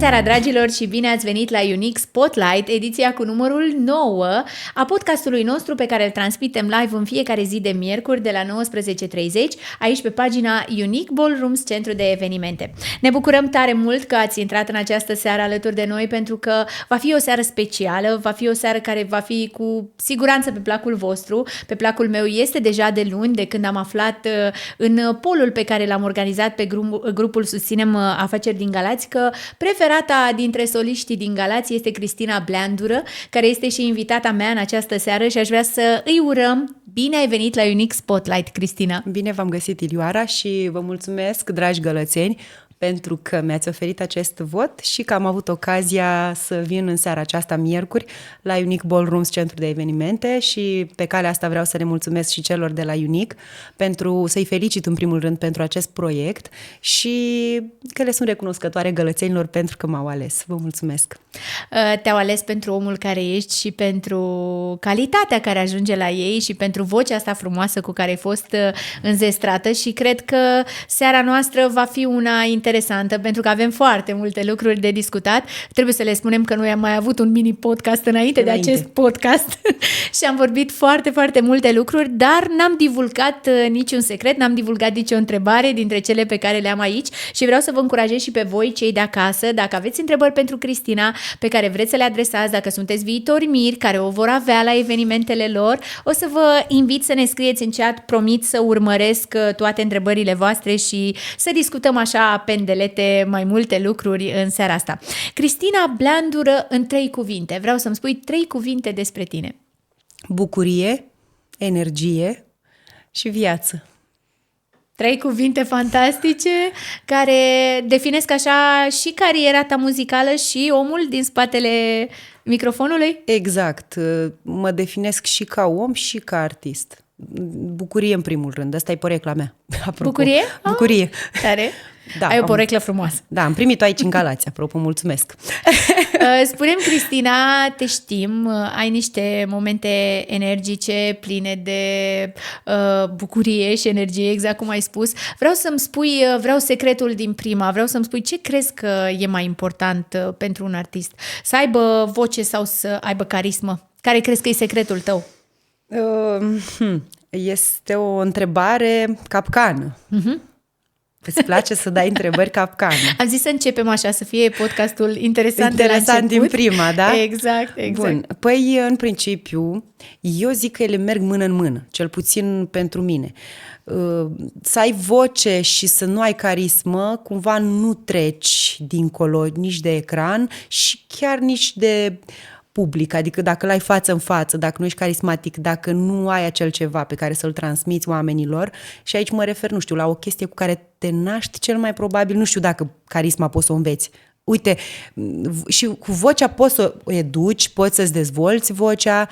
Seara, dragilor, și bine ați venit la Unique Spotlight, ediția cu numărul 9 a podcastului nostru pe care îl transmitem live în fiecare zi de miercuri de la 19:30 aici pe pagina Unique Ballrooms, centru de evenimente. Ne bucurăm tare mult că ați intrat în această seară alături de noi pentru că va fi o seară specială, va fi o seară care va fi cu siguranță pe placul vostru. Pe placul meu este deja de luni, de când am aflat în polul pe care l-am organizat pe grupul Susținem Afaceri din Galați că preferata dintre soliștii din Galați este Cristina Bleandură, care este și invitata mea în această seară și aș vrea să îi urăm bine ai venit la Unique Spotlight, Cristina. Bine v-am găsit, Ilioara, și vă mulțumesc, dragi gălățeni, pentru că mi-ați oferit acest vot și că am avut ocazia să vin în seara aceasta, miercuri, la Unique Ballrooms, centru de evenimente, și pe calea asta vreau să le mulțumesc și celor de la Unique pentru să-i felicit în primul rând pentru acest proiect și că le sunt recunoscătoare gălățenilor pentru că m-au ales. Vă mulțumesc! Te-au ales pentru omul care ești și pentru calitatea care ajunge la ei și pentru vocea asta frumoasă cu care ai fost înzestrată și cred că seara noastră va fi una interesantă pentru că avem foarte multe lucruri de discutat. Trebuie să le spunem că noi am mai avut un mini podcast înainte de acest podcast și am vorbit foarte, foarte multe lucruri, dar n-am divulgat niciun secret, n-am divulgat nicio întrebare dintre cele pe care le am aici și vreau să vă încurajez și pe voi, cei de acasă, dacă aveți întrebări pentru Cristina pe care vreți să le adresați, dacă sunteți viitori miri care o vor avea la evenimentele lor, o să vă invit să ne scrieți în chat, promit să urmăresc toate întrebările voastre și să discutăm așa pendelete mai multe lucruri în seara asta. Cristina Bleandură, în 3 cuvinte. Vreau să-mi spui 3 cuvinte despre tine. Bucurie, energie și viață. 3 cuvinte fantastice care definesc așa și cariera ta muzicală și omul din spatele microfonului? Exact. Mă definesc și ca om și ca artist. Bucurie în primul rând. Asta e porecla mea. Apropo. Bucurie? Bucurie. Tare. Da, ai o poreclă frumoasă. Da, am primit-o aici în Galați, apropo, mulțumesc. Spune-mi, Cristina, te știm, ai niște momente energice, pline de bucurie și energie, exact cum ai spus. Vreau să-mi spui, vreau secretul din prima, vreau să-mi spui ce crezi că e mai important pentru un artist? Să aibă voce sau să aibă carismă? Care crezi că e secretul tău? Este o întrebare capcană. Îți place să dai întrebări capcană. Am zis să începem așa, să fie podcastul interesant de la început. Din prima, da? Exact. Bun. Păi, în principiu, eu zic că ele merg mână în mână, cel puțin pentru mine. Să ai voce și să nu ai carismă, cumva nu treci dincolo nici de ecran și chiar nici de public, adică dacă l-ai față în față, dacă nu ești carismatic, dacă nu ai acel ceva pe care să-l transmiți oamenilor, și aici mă refer, nu știu, la o chestie cu care te naști cel mai probabil, nu știu dacă carisma poți să o înveți. Uite, și cu vocea poți să o educi, poți să-ți dezvolți vocea,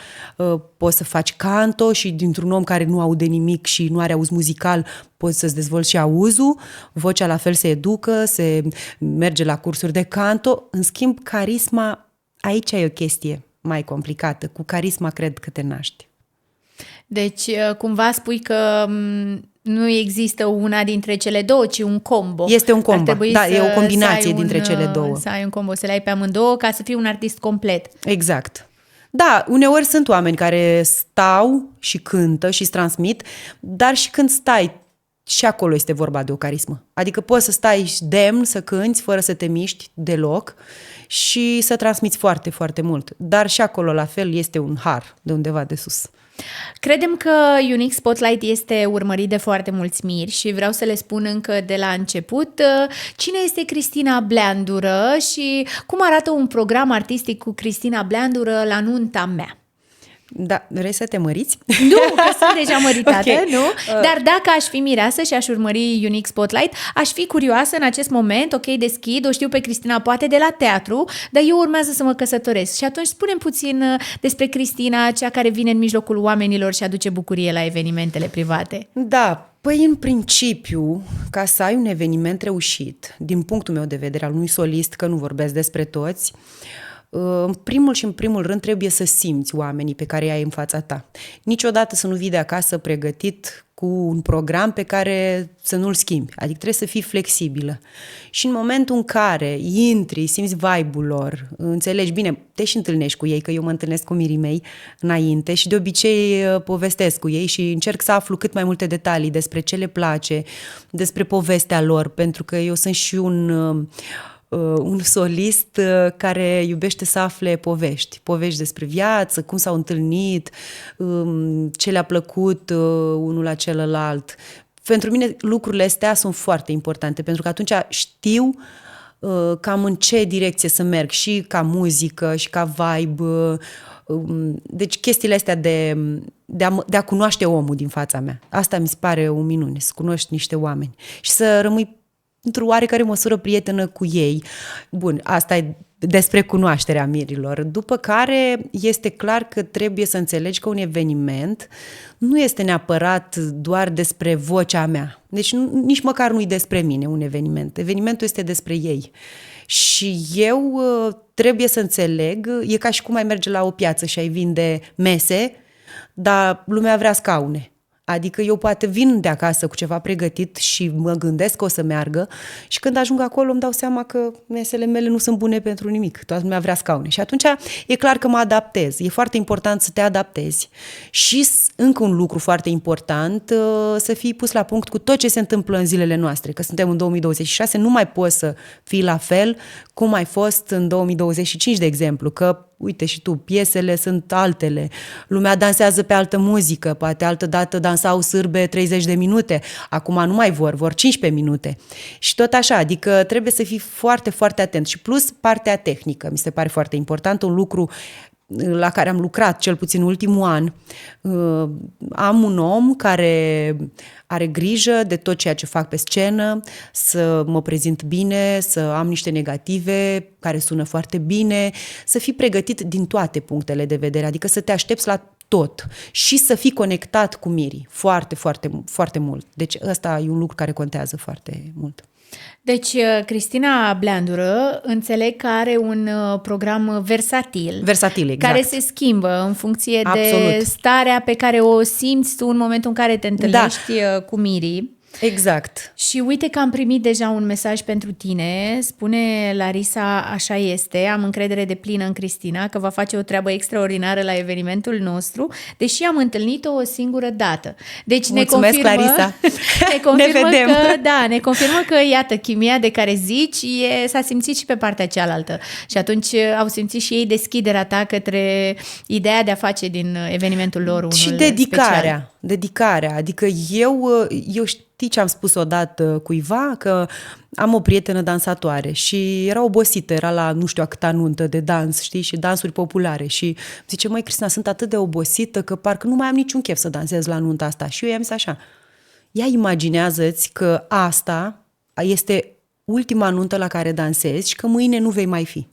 poți să faci canto și dintr-un om care nu aude nimic și nu are auz muzical, poți să-ți dezvolți și auzul, vocea la fel se educă, se merge la cursuri de canto. În schimb, carisma, aici e o chestie mai complicată. Cu carisma cred că te naști. Deci, cumva spui că nu există una dintre cele două, ci un combo. Este un combo, da, e o combinație dintre cele două. Să ai un combo, să le ai pe amândouă ca să fii un artist complet. Exact. Da, uneori sunt oameni care stau și cântă și îți transmit, dar și când stai, și acolo este vorba de o carismă. Adică poți să stai demn, să cânți, fără să te miști deloc și să transmiți foarte, foarte mult. Dar și acolo, la fel, este un har de undeva de sus. Credem că Unique Spotlight este urmărit de foarte mulți miri și vreau să le spun încă de la început cine este Cristina Bleandură și cum arată un program artistic cu Cristina Bleandură la nunta mea. Da, vrei să te măriți? Nu, că sunt deja măritată, Okay. nu? Dar dacă aș fi mireasă și aș urmări Unique Spotlight, aș fi curioasă în acest moment, ok, deschid, o știu pe Cristina poate de la teatru, dar eu urmează să mă căsătoresc. Și atunci spune-mi puțin despre Cristina, cea care vine în mijlocul oamenilor și aduce bucurie la evenimentele private. Da, păi în principiu, ca să ai un eveniment reușit, din punctul meu de vedere al unui solist, că nu vorbesc despre toți, în primul rând trebuie să simți oamenii pe care îi ai în fața ta. Niciodată să nu vii de acasă pregătit cu un program pe care să nu-l schimbi. Adică trebuie să fii flexibilă. Și în momentul în care intri, simți vibe-ul lor, înțelegi, bine, te și întâlnești cu ei, că eu mă întâlnesc cu mirii mei înainte și de obicei povestesc cu ei și încerc să aflu cât mai multe detalii despre ce le place, despre povestea lor, pentru că eu sunt și un solist care iubește să afle povești despre viață, cum s-au întâlnit, ce le-a plăcut unul la celălalt. Pentru mine lucrurile astea sunt foarte importante, pentru că atunci știu cam în ce direcție să merg, și ca muzică, și ca vibe. Deci chestiile astea de a cunoaște omul din fața mea. Asta mi se pare o minune, să cunoști niște oameni și să rămâi într-o oarecare măsură prietenă cu ei. Bun, asta e despre cunoașterea mirilor. După care este clar că trebuie să înțelegi că un eveniment nu este neapărat doar despre vocea mea. Deci nici măcar nu e despre mine un eveniment. Evenimentul este despre ei. Și eu trebuie să înțeleg, e ca și cum ai merge la o piață și ai vinde mese, dar lumea vrea scaune. Adică eu poate vin de acasă cu ceva pregătit și mă gândesc că o să meargă și când ajung acolo îmi dau seama că mesele mele nu sunt bune pentru nimic. Toată lumea vrea scaune. Și atunci e clar că mă adaptez. E foarte important să te adaptezi. Și încă un lucru foarte important, să fii pus la punct cu tot ce se întâmplă în zilele noastre. Că suntem în 2026, nu mai poți să fii la fel cum ai fost în 2025, de exemplu, că uite și tu, piesele sunt altele, lumea dansează pe altă muzică, poate altă dată dansau sârbe 30 de minute, acum nu mai vor 15 minute. Și tot așa, adică trebuie să fii foarte, foarte atent. Și plus partea tehnică, mi se pare foarte important, un lucru la care am lucrat cel puțin ultimul an. Am un om care are grijă de tot ceea ce fac pe scenă, să mă prezint bine, să am niște negative care sună foarte bine, să fii pregătit din toate punctele de vedere, adică să te aștepți la tot și să fii conectat cu mirii foarte, foarte, foarte mult. Deci ăsta e un lucru care contează foarte mult. Deci, Cristina Bleandură, înțeleg că are un program versatil. Versatil, exact. Care se schimbă în funcție Absolut. de starea pe care o simți tu în momentul în care te întâlnești cu mirii. Exact. Și uite că am primit deja un mesaj pentru tine. Spune Larisa, așa este, am încredere deplină în Cristina că va face o treabă extraordinară la evenimentul nostru, deși am întâlnit-o o singură dată. Deci mulțumesc, ne confirmă, Larisa. ne confirmă Ne vedem. ne confirmă că, iată, chimia de care zici s-a simțit și pe partea cealaltă. Și atunci au simțit și ei deschiderea ta către ideea de a face din evenimentul lor unul și special. dedicarea. Adică eu știi ce am spus odată cuiva? Că am o prietenă dansatoare și era obosită, era la nu știu a câta nuntă de dans, știi, și dansuri populare și zice, măi Cristina, sunt atât de obosită că parcă nu mai am niciun chef să dansez la nunta asta. Și eu i-am zis așa, ia imaginează-ți că asta este ultima nuntă la care dansezi și că mâine nu vei mai fi.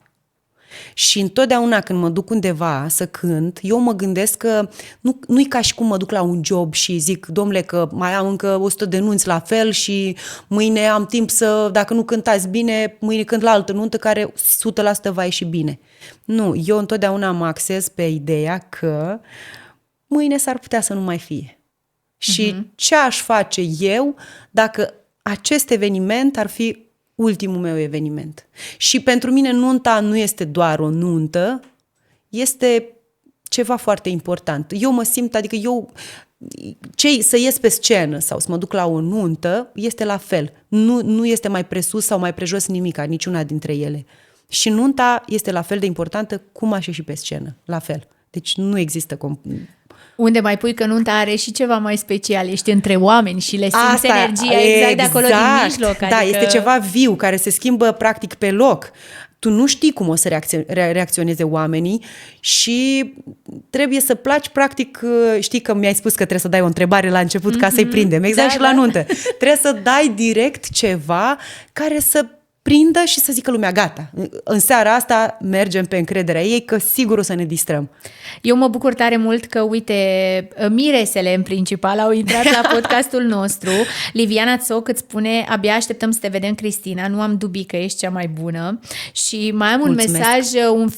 Și întotdeauna când mă duc undeva să cânt, eu mă gândesc că nu-i ca și cum mă duc la un job și zic, domnule, că mai am încă 100 de nunți la fel și mâine am timp să, dacă nu cântați bine, mâine cânt la altă nuntă care 100% va ieși bine. Nu, eu întotdeauna mă axez pe ideea că mâine s-ar putea să nu mai fie. Și ce aș face eu dacă acest eveniment ar fi ultimul meu eveniment. Și pentru mine nunta nu este doar o nuntă, este ceva foarte important. Eu mă simt, adică să ies pe scenă sau să mă duc la o nuntă, este la fel. Nu este mai presus sau mai prejos nimica, niciuna dintre ele. Și nunta este la fel de importantă cum aș ieși pe scenă, la fel. Deci nu există unde mai pui că nunta are și ceva mai special, ești între oameni și le simți energia exact de acolo din mijloc. Adică... Da, este ceva viu care se schimbă practic pe loc. Tu nu știi cum o să reacționeze oamenii și trebuie să placi practic, știi că mi-ai spus că trebuie să dai o întrebare la început ca să-i prindem, exact, și la nuntă. Trebuie să dai direct ceva care să prindă și să zică lumea, gata, în seara asta mergem pe încrederea ei, că sigur o să ne distrăm. Eu mă bucur tare mult că, uite, miresele în principal au intrat la podcastul nostru. Liviana Țoc îți spune, abia așteptăm să te vedem, Cristina, nu am dubii că ești cea mai bună. Și mai am un mesaj, un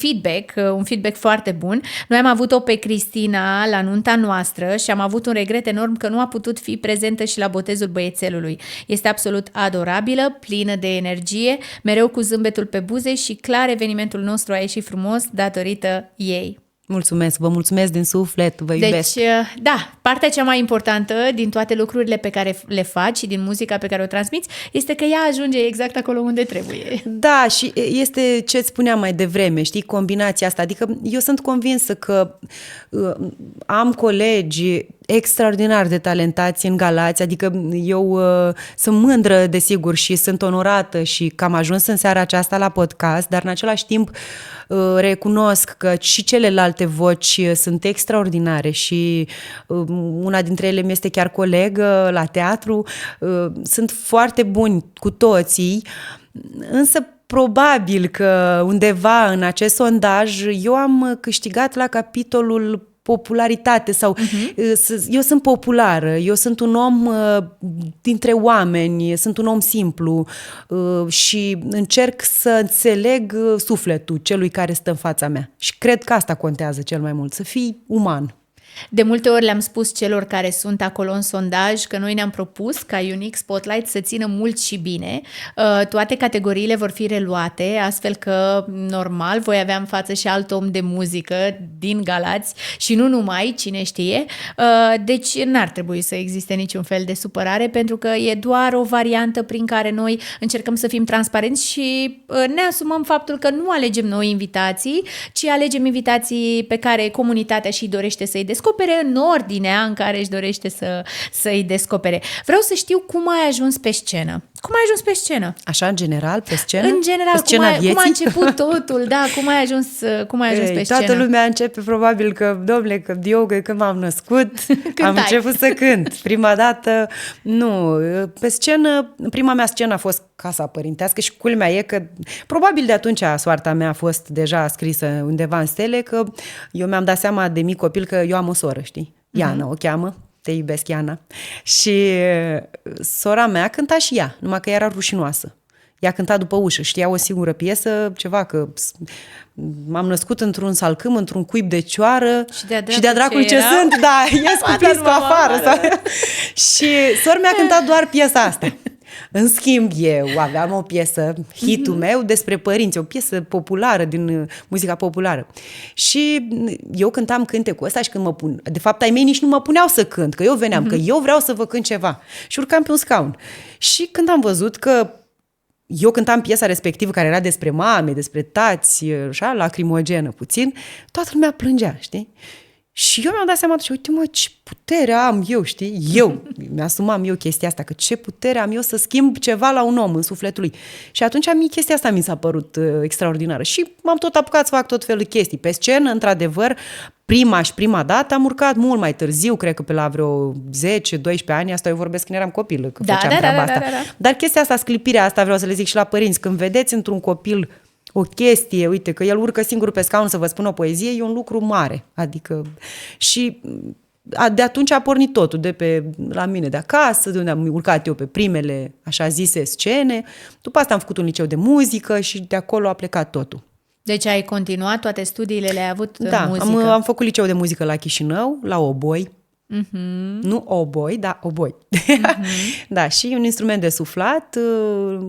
feedback foarte bun. Noi am avut-o pe Cristina la nunta noastră și am avut un regret enorm că nu a putut fi prezentă și la botezul băiețelului. Este absolut adorabilă, plină de energie, mereu cu zâmbetul pe buze și clar evenimentul nostru a ieșit frumos datorită ei. Mulțumesc, vă mulțumesc din suflet, vă iubesc. Deci, da, partea cea mai importantă din toate lucrurile pe care le faci și din muzica pe care o transmiți este că ea ajunge exact acolo unde trebuie. Da, și este ce îți spuneam mai devreme, știi, combinația asta. Adică eu sunt convinsă că am colegi extraordinar de talentați în Galați, adică eu sunt mândră, desigur, și sunt onorată și că am ajuns în seara aceasta la podcast, dar în același timp recunosc că și celelalte voci sunt extraordinare și una dintre ele mi este chiar colegă la teatru, sunt foarte buni cu toții, însă probabil că undeva în acest sondaj eu am câștigat la capitolul popularitate sau eu sunt populară, eu sunt un om dintre oameni, sunt un om simplu și încerc să înțeleg sufletul celui care stă în fața mea. Și cred că asta contează cel mai mult, să fii uman. De multe ori le-am spus celor care sunt acolo în sondaj că noi ne-am propus ca Unique Spotlight să țină mult și bine. Toate categoriile vor fi reluate, astfel că, normal, voi avea în față și alt om de muzică din Galați și nu numai, cine știe. Deci n-ar trebui să existe niciun fel de supărare, pentru că e doar o variantă prin care noi încercăm să fim transparenți și ne asumăm faptul că nu alegem noi invitații, ci alegem invitații pe care comunitatea și dorește să-i descopere în ordinea în care își dorește să-i descopere. Vreau să știu cum ai ajuns pe scenă. Cum ai ajuns pe scenă? Așa, în general, pe scenă? În general, cum a început totul? Da, cum ai ajuns pe scenă? Toată lumea începe probabil că, domnule, că eu când m-am născut, am început să cânt. Prima dată, nu. Pe scenă, prima mea scenă a fost Casa Părintească și culmea e că probabil de atunci soarta mea a fost deja scrisă undeva în stele, că eu mi-am dat seama de mic copil că eu am o soră, știi? Iana o cheamă. Te iubesc, Iana. Și sora mea cânta și ea, numai că era rușinoasă. Ea cânta după ușă, știa o singură piesă, ceva, că m-am născut într-un salcâm, într-un cuib de cioară și de-a dracul ce sunt, da, ies cu piscu afară. Și sora mea cânta doar piesa asta. În schimb, eu aveam o piesă, hitul meu, despre părinți, o piesă populară, din muzica populară. Și eu cântam cântecul ăsta și când de fapt, ai mei nici nu mă puneau să cânt, că eu veneam, că eu vreau să vă cânt ceva. Și urcam pe un scaun. Și când am văzut că eu cântam piesa respectivă, care era despre mame, despre tați, așa, lacrimogenă puțin, toată lumea plângea, știi? Și eu mi-am dat seama, uite mă, ce putere am eu, știi? Eu mi-asumam eu chestia asta, că ce putere am eu să schimb ceva la un om în sufletul lui. Și atunci chestia asta mi s-a părut extraordinară. Și m-am tot apucat să fac tot felul de chestii. Pe scenă, într-adevăr, prima dată am urcat mult mai târziu, cred că pe la vreo 10-12 ani, asta eu vorbesc când eram copil, că făceam treaba asta. Da. Dar chestia asta, sclipirea asta, vreau să le zic și la părinți, când vedeți într-un copil o chestie, uite, că el urcă singur pe scaun să vă spună o poezie, e un lucru mare. Adică, și de atunci a pornit totul, la mine de acasă, de unde am urcat eu pe primele, așa zise, scene. După asta am făcut un liceu de muzică și de acolo a plecat totul. Deci ai continuat toate studiile, le-ai avut în muzică? Da, am făcut liceu de muzică la Chișinău, la oboi. Nu oboi, da, oboi. Da, și un instrument de suflat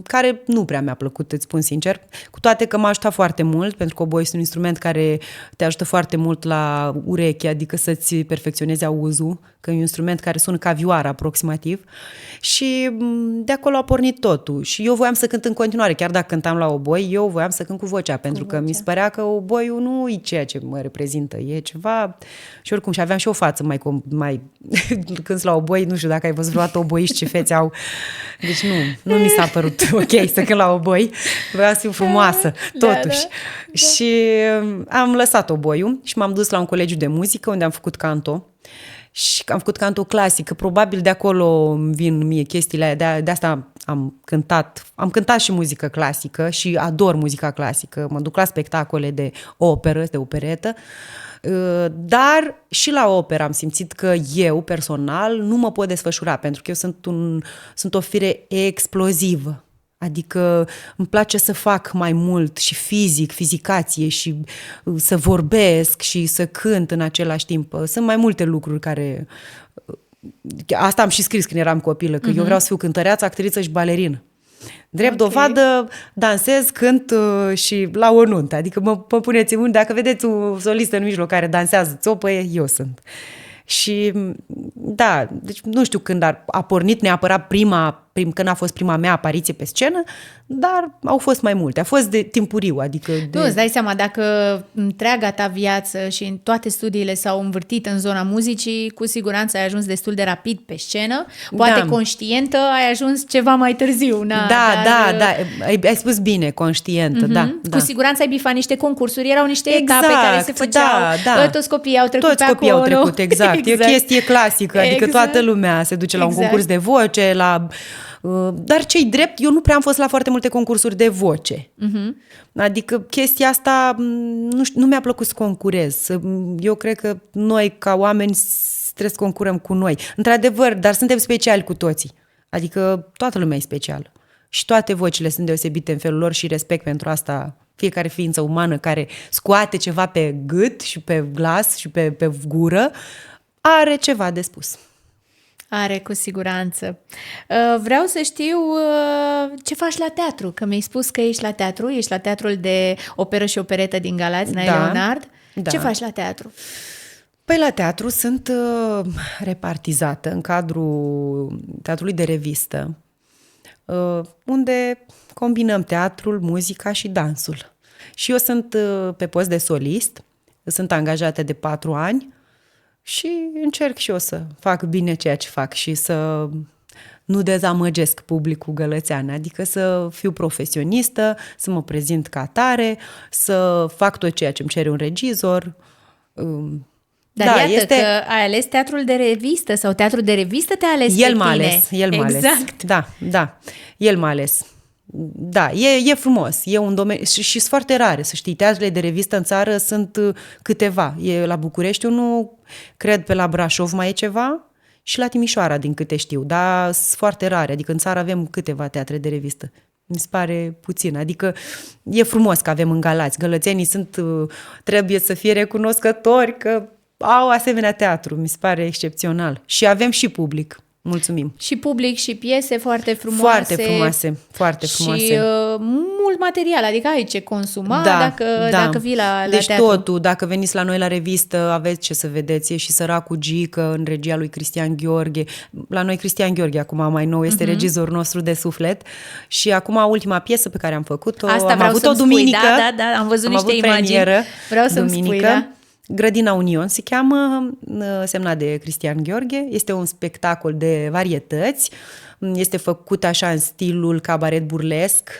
care nu prea mi-a plăcut, îți spun sincer, cu toate că m-a ajutat foarte mult, pentru că oboi este un instrument care te ajută foarte mult la ureche, adică să-ți perfecționezi auzul, că e un instrument care sună ca vioară aproximativ, și de acolo a pornit totul. Și eu voiam să cânt în continuare, chiar dacă cântam la oboi, eu voiam să cânt cu vocea, pentru că mi se părea că oboiul nu e ceea ce mă reprezintă, e ceva, și oricum, și aveam și o față mai cânti la oboi, nu știu dacă ai văzut vreodată oboiști ce fețe au. Deci nu mi s-a părut ok să cânt la oboi. Vreau să fiu frumoasă, totuși. Da. Și am lăsat oboiul și m-am dus la un colegiu de muzică unde am făcut canto. și am făcut canto clasic, probabil de acolo îmi vin mie chestiile aia, de asta am cântat și muzică clasică și ador muzica clasică, mă duc la spectacole de operă, de operetă, dar și la operă am simțit că eu, personal, nu mă pot desfășura, pentru că eu sunt o fire explozivă. Adică îmi place să fac mai mult și fizicație și să vorbesc și să cânt în același timp. Sunt mai multe lucruri care... Asta am și scris când eram copilă, că eu vreau să fiu cântăreață, actriță și balerină. Drept dovadă, dansez, cânt și la o nuntă. Adică mă puneți în mâini, dacă vedeți o solistă în mijloc care dansează țopă, eu sunt. Și da, deci nu știu când a pornit neapărat când a fost prima mea apariție pe scenă, dar au fost mai multe. A fost de timpuriu, adică... Nu, îți dai seama, dacă întreaga ta viață și în toate studiile s-au învârtit în zona muzicii, cu siguranță ai ajuns destul de rapid pe scenă, poate conștientă ai ajuns ceva mai târziu. Da, ai spus bine, conștientă, da. Cu siguranță ai bifat niște concursuri, erau niște etape care se făceau, toți copiii au trecut toți pe copiii acolo. Au trecut, exact. E o chestie clasică, adică toată lumea se duce la un concurs de voce, dar ce-i drept, eu nu prea am fost la foarte multe concursuri de voce. Adică chestia asta nu mi-a plăcut să concurez. Eu cred că noi, ca oameni, trebuie să concurăm cu noi. Într-adevăr, dar suntem speciali cu toții. Adică toată lumea e specială. Și toate vocile sunt deosebite în felul lor și respect pentru asta fiecare ființă umană care scoate ceva pe gât și pe glas și pe gură, are ceva de spus. Are, cu siguranță. Vreau să știu ce faci la teatru, că mi-ai spus că ești la teatrul de operă și operetă din Galați, Nae Leonard. Da. Ce faci la teatru? Păi la teatru sunt repartizată în cadrul teatrului de revistă, unde combinăm teatrul, muzica și dansul. Și eu sunt pe post de solist, sunt angajată de 4 ani, și încerc și eu să fac bine ceea ce fac și să nu dezamăgesc publicul gălățean, adică să fiu profesionistă, să mă prezint ca atare, să fac tot ceea ce îmi cere un regizor. Dar iată că ai ales teatrul de revistă sau teatrul de revistă te-a ales pe tine. El m-a ales. Da, el m-a ales. Da, e frumos, e un domeniu și sunt foarte rare, să știi, teatrele de revistă în țară sunt câteva. E la București unul, cred pe la Brașov mai e ceva și la Timișoara, din câte știu, dar sunt foarte rare, adică în țară avem câteva teatre de revistă. Mi se pare puțin, adică e frumos că avem în Galați. Gălățenii trebuie să fie recunoscători că au asemenea teatru, mi se pare excepțional. Și avem și public. Mulțumim. Și public și piese foarte frumoase. Foarte frumoase. Și mult material, adică ai ce consuma dacă vii la deci teatru. Totul, dacă veniți la noi la revistă, aveți ce să vedeți. E și Săracul Gică în regia lui Cristian Gheorghe. La noi Cristian Gheorghe, acum mai nou, este regizorul nostru de suflet. Și acum ultima piesă pe care am făcut-o, am avut-o duminică. Da, am văzut niște imagini. Vreau să-mi spui, da? Grădina Union se cheamă, semnat de Cristian Gheorghe. Este un spectacol de varietăți. Este făcut așa în stilul cabaret burlesc.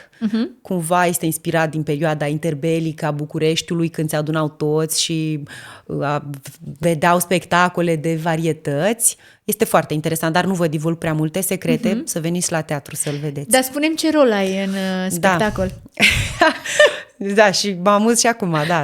Cumva este inspirat din perioada interbelică a Bucureștiului, când se adunau toți și vedeau spectacole de varietăți. Este foarte interesant, dar nu vă divulg prea multe secrete, să veniți la teatru să-l vedeți. Dar spune-mi ce rol ai în spectacol. Da, și mă amuz și acum, da.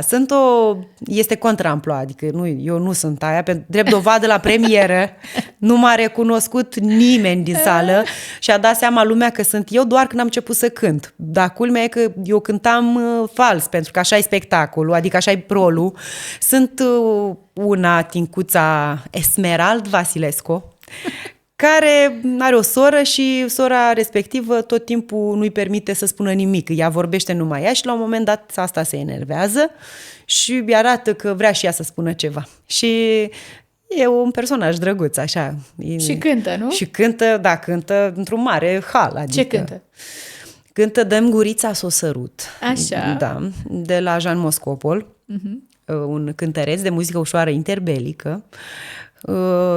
Este contraamploa, adică eu nu sunt aia, drept dovadă la premieră, nu m-a recunoscut nimeni din sală și a dat seama lumea că sunt eu doar când am început să cânt. Dar culmea e că eu cântam fals, pentru că așa e spectacolul, adică așa e rolul. Sunt una, Tincuța Esmerald Vasilescu, care are o soră și sora respectivă tot timpul nu-i permite să spună nimic. Ea vorbește numai ea și la un moment dat asta se enervează și îi arată că vrea și ea să spună ceva. Și e un personaj drăguț, așa. Și cântă, nu? Și cântă într-un mare hal. Adică ce cântă? Cântă Dă-mi gurița s-o sărut. Așa. Da, de la Jean Moscopol, un cântăreț de muzică ușoară interbelică.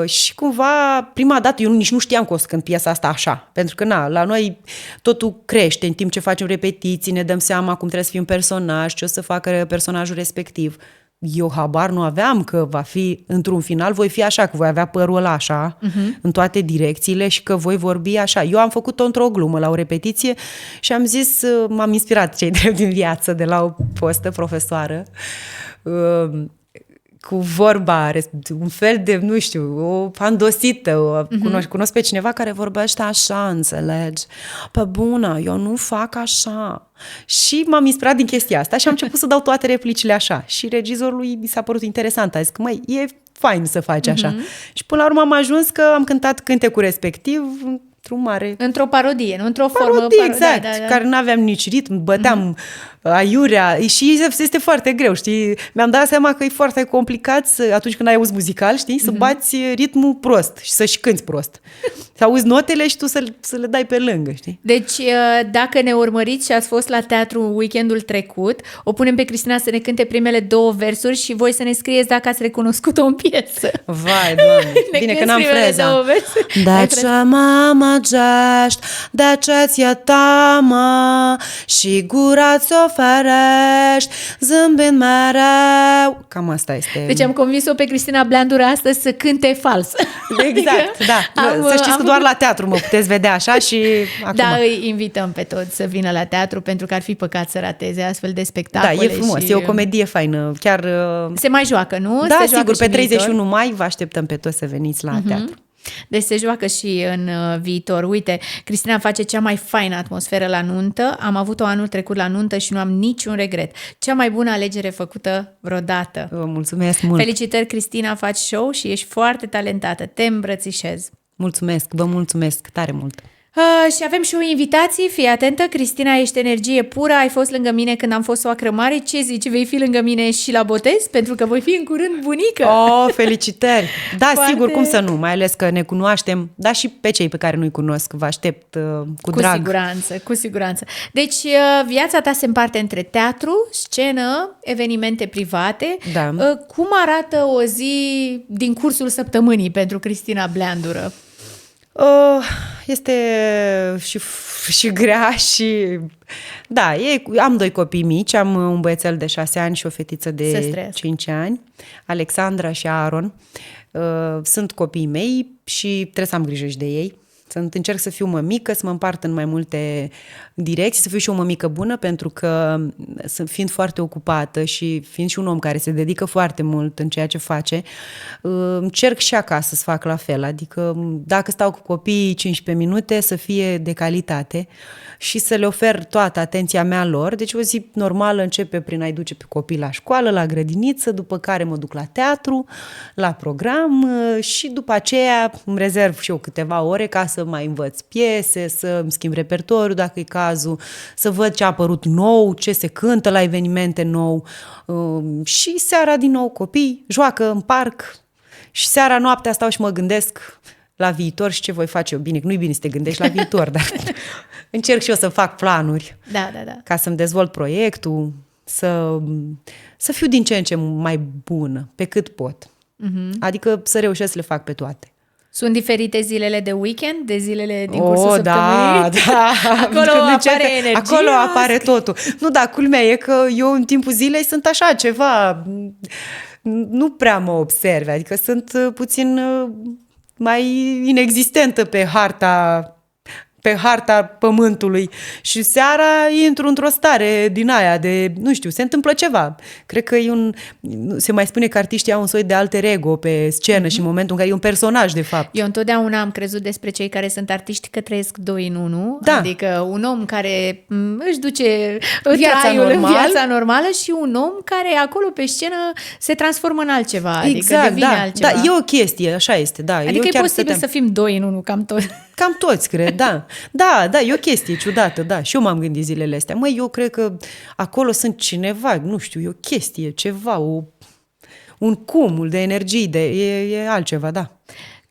Și cumva, prima dată, eu nici nu știam că o să cânt piesa asta așa, pentru că la noi totul crește în timp ce facem repetiții, ne dăm seama cum trebuie să fie un personaj, ce o să facă personajul respectiv. eu habar nu aveam că va fi, într-un final, voi fi așa, că voi avea părul ăla așa, în toate direcțiile și că voi vorbi așa. Eu am făcut-o într-o glumă la o repetiție și am zis, m-am inspirat cei drept din viață de la o fostă profesoară, cu vorba, un fel de, nu știu, o pandosită. Cunosc pe cineva care vorbește așa, înțelegi? Pe bună, eu nu fac așa. Și m-am inspirat din chestia asta și am început să dau toate replicile așa. Și regizorului mi s-a părut interesant. A zis că, măi, e fain să faci așa. Și până la urmă am ajuns că am cântat cântecul respectiv într-o parodie, nu într-o formă parodie, exact, care nu aveam nici ritm, băteam aiurea și este foarte greu, știi? Mi-am dat seama că e foarte complicat atunci când ai auz muzical, știi, să bați ritmul prost și să și cânti prost. Să auzi notele și tu să le dai pe lângă, știi? Deci, dacă ne urmăriți și ați fost la teatru weekendul trecut, o punem pe Cristina să ne cânte primele 2 versuri și voi să ne scrieți dacă ați recunoscut-o în piesă. Vai, Doamne, bine că n-am freza. De ce mă amăgești, de ce ți-e teamă și gura ți-o ferești, zâmbind mereu. Cam asta este. Deci am convins-o pe Cristina Bleandură astăzi să cânte fals. Exact, da. Să știți că doar la teatru mă puteți vedea așa și acum. Da, îi invităm pe toți să vină la teatru pentru că ar fi păcat să rateze astfel de spectacole. Da, e frumos, e o comedie faină. Chiar se mai joacă, nu? Da, se sigur, pe 31 mai vă așteptăm pe toți să veniți la teatru. Deci se joacă și în viitor. Uite, Cristina face cea mai faină atmosferă la nuntă. Am avut-o anul trecut la nuntă și nu am niciun regret. Cea mai bună alegere făcută vreodată. Vă mulțumesc mult. Felicitări, Cristina, faci show și ești foarte talentată. Te îmbrățișez. Mulțumesc, vă mulțumesc tare mult. Și avem și o invitație, fii atentă, Cristina, ești energie pură, ai fost lângă mine când am fost soacră mare, ce zici, vei fi lângă mine și la botez? Pentru că voi fi în curând bunică. Oh, felicitări! Da, foarte... sigur, cum să nu, mai ales că ne cunoaștem, dar și pe cei pe care nu-i cunosc, vă aștept cu drag. Cu siguranță. Deci, viața ta se împarte între teatru, scenă, evenimente private. Da. Cum arată o zi din cursul săptămânii pentru Cristina Bleandură? Este și grea și... Da, am 2 copii mici, am un băiețel de 6 ani și o fetiță de 5 ani, Alexandra și Aaron. Sunt copiii mei și trebuie să am grijă și de ei. Încerc să fiu mămică, să mă împart în mai multe direcții, să fiu și o mămică bună, pentru că fiind foarte ocupată și fiind și un om care se dedică foarte mult în ceea ce face, încerc și acasă să fac la fel. Adică dacă stau cu copiii 15 minute, să fie de calitate și să le ofer toată atenția mea lor. Deci o zi normală începe prin a-i duce pe copii la școală, la grădiniță, după care mă duc la teatru, la program și după aceea îmi rezerv și eu câteva ore ca să mai învăț piese, să îmi schimb repertoriul dacă e cazul, să văd ce a apărut nou, ce se cântă la evenimente nou și seara din nou copii, joacă în parc și seara, noaptea stau și mă gândesc la viitor și ce voi face eu. Bine, că nu-i bine să te gândești la viitor, dar încerc și eu să fac planuri ca să-mi dezvolt proiectul, să fiu din ce în ce mai bună, pe cât pot. Adică să reușesc să le fac pe toate. Sunt diferite zilele de weekend, de zilele din cursul săptămânii? Da. Acolo apare energia. Acolo apare totul. Nu, da, culmea e că eu în timpul zilei sunt așa, ceva... Nu prea mă observ, adică sunt puțin mai inexistentă pe harta pământului și seara intru într-o stare din aia de, nu știu, se întâmplă ceva. Cred că se mai spune că artiștii au un soi de alter ego pe scenă și în momentul în care e un personaj, de fapt. Eu întotdeauna am crezut despre cei care sunt artiști că trăiesc 2 în 1, adică un om care își duce viața normală și un om care acolo pe scenă se transformă în altceva, adică devine altceva. Da, e o chestie, așa este, da. Adică e posibil să fim 2 în 1, cam toți. Cam toți, cred, da. Da, e o chestie ciudată, da. Și eu m-am gândit zilele astea. Eu cred că acolo sunt cineva, nu știu, e o chestie, ceva, un cumul de energii, e altceva, da.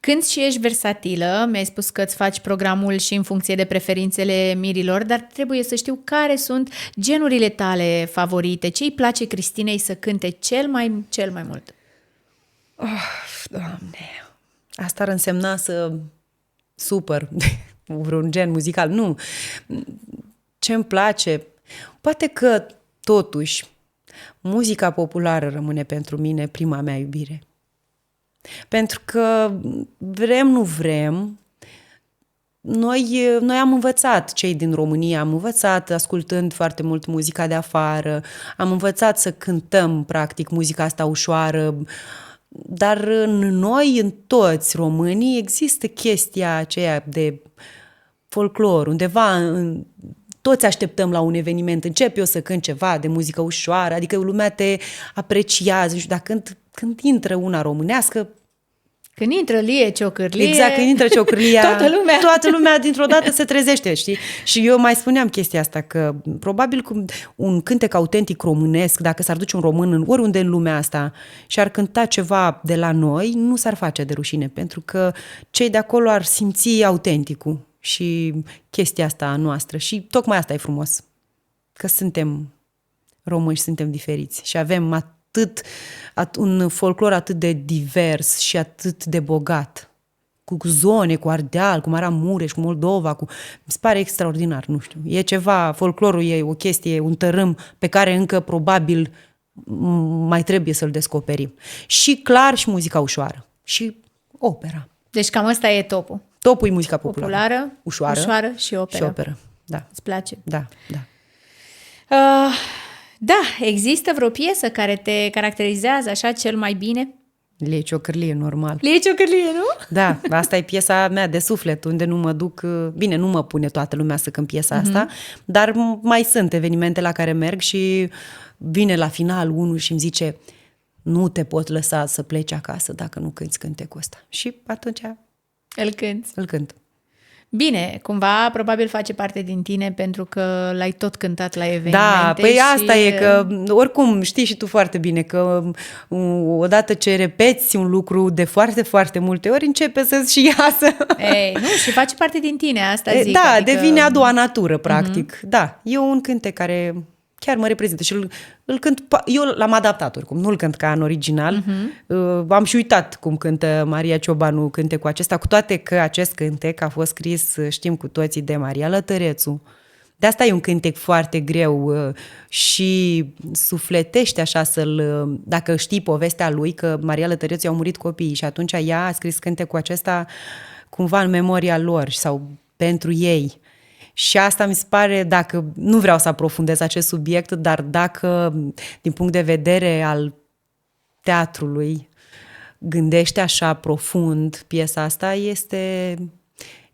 Cânti și ești versatilă, mi-ai spus că îți faci programul și în funcție de preferințele mirilor, dar trebuie să știu care sunt genurile tale favorite, ce îi place Cristinei să cânte cel mai mult? Doamne, asta ar însemna să supăr vreun gen muzical. Nu. Ce îmi place? Poate că totuși Muzica populară rămâne pentru mine prima mea iubire. Pentru că vrem, nu vrem, noi am învățat, cei din România, am învățat ascultând foarte mult muzica de afară, am învățat să cântăm, practic, muzica asta ușoară, dar în noi, în toți românii, există chestia aceea de folclor, undeva toți așteptăm la un eveniment, încep eu să cânt ceva de muzică ușoară, adică lumea te apreciază, nu știu, dar când intră una românească, când intră Lie Ciocârlie... Exact, când intră Ciocârlia, toată lumea dintr-o dată se trezește, știi? Și eu mai spuneam chestia asta, că probabil cu un cântec autentic românesc, dacă s-ar duce un român oriunde în lumea asta și ar cânta ceva de la noi, nu s-ar face de rușine, pentru că cei de acolo ar simți autenticul și chestia asta a noastră. Și tocmai asta e frumos, că suntem români și suntem diferiți și avem un folclor atât de divers și atât de bogat, cu zone, cu Ardeal, cu Maramureș, cu Moldova, mi se pare extraordinar, nu știu. E ceva, folclorul e o chestie, un tărâm pe care încă probabil mai trebuie să-l descoperim. Și clar și muzica ușoară și opera. Deci cam ăsta e topul. Topul e muzica populară. Ușoară și opera. Și operă, da. Îți place? Da. Da, există vreo piesă care te caracterizează așa cel mai bine? Lie Ciocârlie, normal. Lie Ciocârlie, nu? Da, asta e piesa mea de suflet, unde nu mă duc... Bine, nu mă pune toată lumea să cânt piesa asta, dar mai sunt evenimente la care merg și vine la final unul și îmi zice: nu te pot lăsa să pleci acasă dacă nu cânti cântecul ăsta. Și atunci Îl cânt. Bine, cumva probabil face parte din tine pentru că l-ai tot cântat la evenimente. Da, păi asta e că oricum știi și tu foarte bine că odată ce repeți un lucru de foarte, foarte multe ori începe să-ți și iasă. Ei, nu, și face parte din tine, asta zic. Da, adică... devine a doua natură, practic. Da, e un cântec care chiar mă reprezintă și îl cânt, eu l-am adaptat oricum, nu-l cânt ca în original. Am și uitat cum cântă Maria Ciobanu cântecul acesta, cu toate că acest cântec a fost scris, știm cu toții, de Maria Lătărețu. De asta e un cântec foarte greu și sufletește așa dacă știi povestea lui, că Maria Lătărețu i-au murit copiii și atunci ea a scris cântecul acesta cumva în memoria lor sau pentru ei. Și asta mi se pare, dacă nu vreau să aprofundez acest subiect, dar dacă din punct de vedere al teatrului gândește așa profund piesa asta,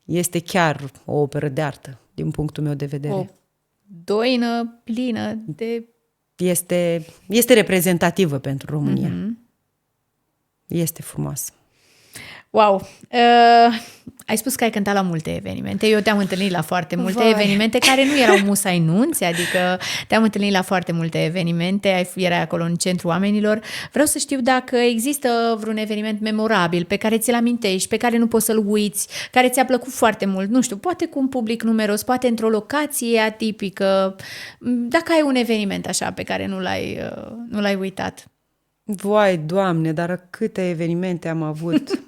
este chiar o operă de artă, din punctul meu de vedere. O doină plină de... Este reprezentativă pentru România. Este frumoasă. Wow! Ai spus că ai cântat la multe evenimente. Eu te-am întâlnit la foarte multe evenimente care nu erau musai nunți, adică te-am întâlnit la foarte multe evenimente, erai acolo în centrul oamenilor. Vreau să știu dacă există vreun eveniment memorabil pe care ți-l amintești, pe care nu poți să-l uiți, care ți-a plăcut foarte mult, nu știu, poate cu un public numeros, poate într-o locație atipică. Dacă ai un eveniment așa pe care nu l-ai uitat. Vai, Doamne, dar câte evenimente am avut...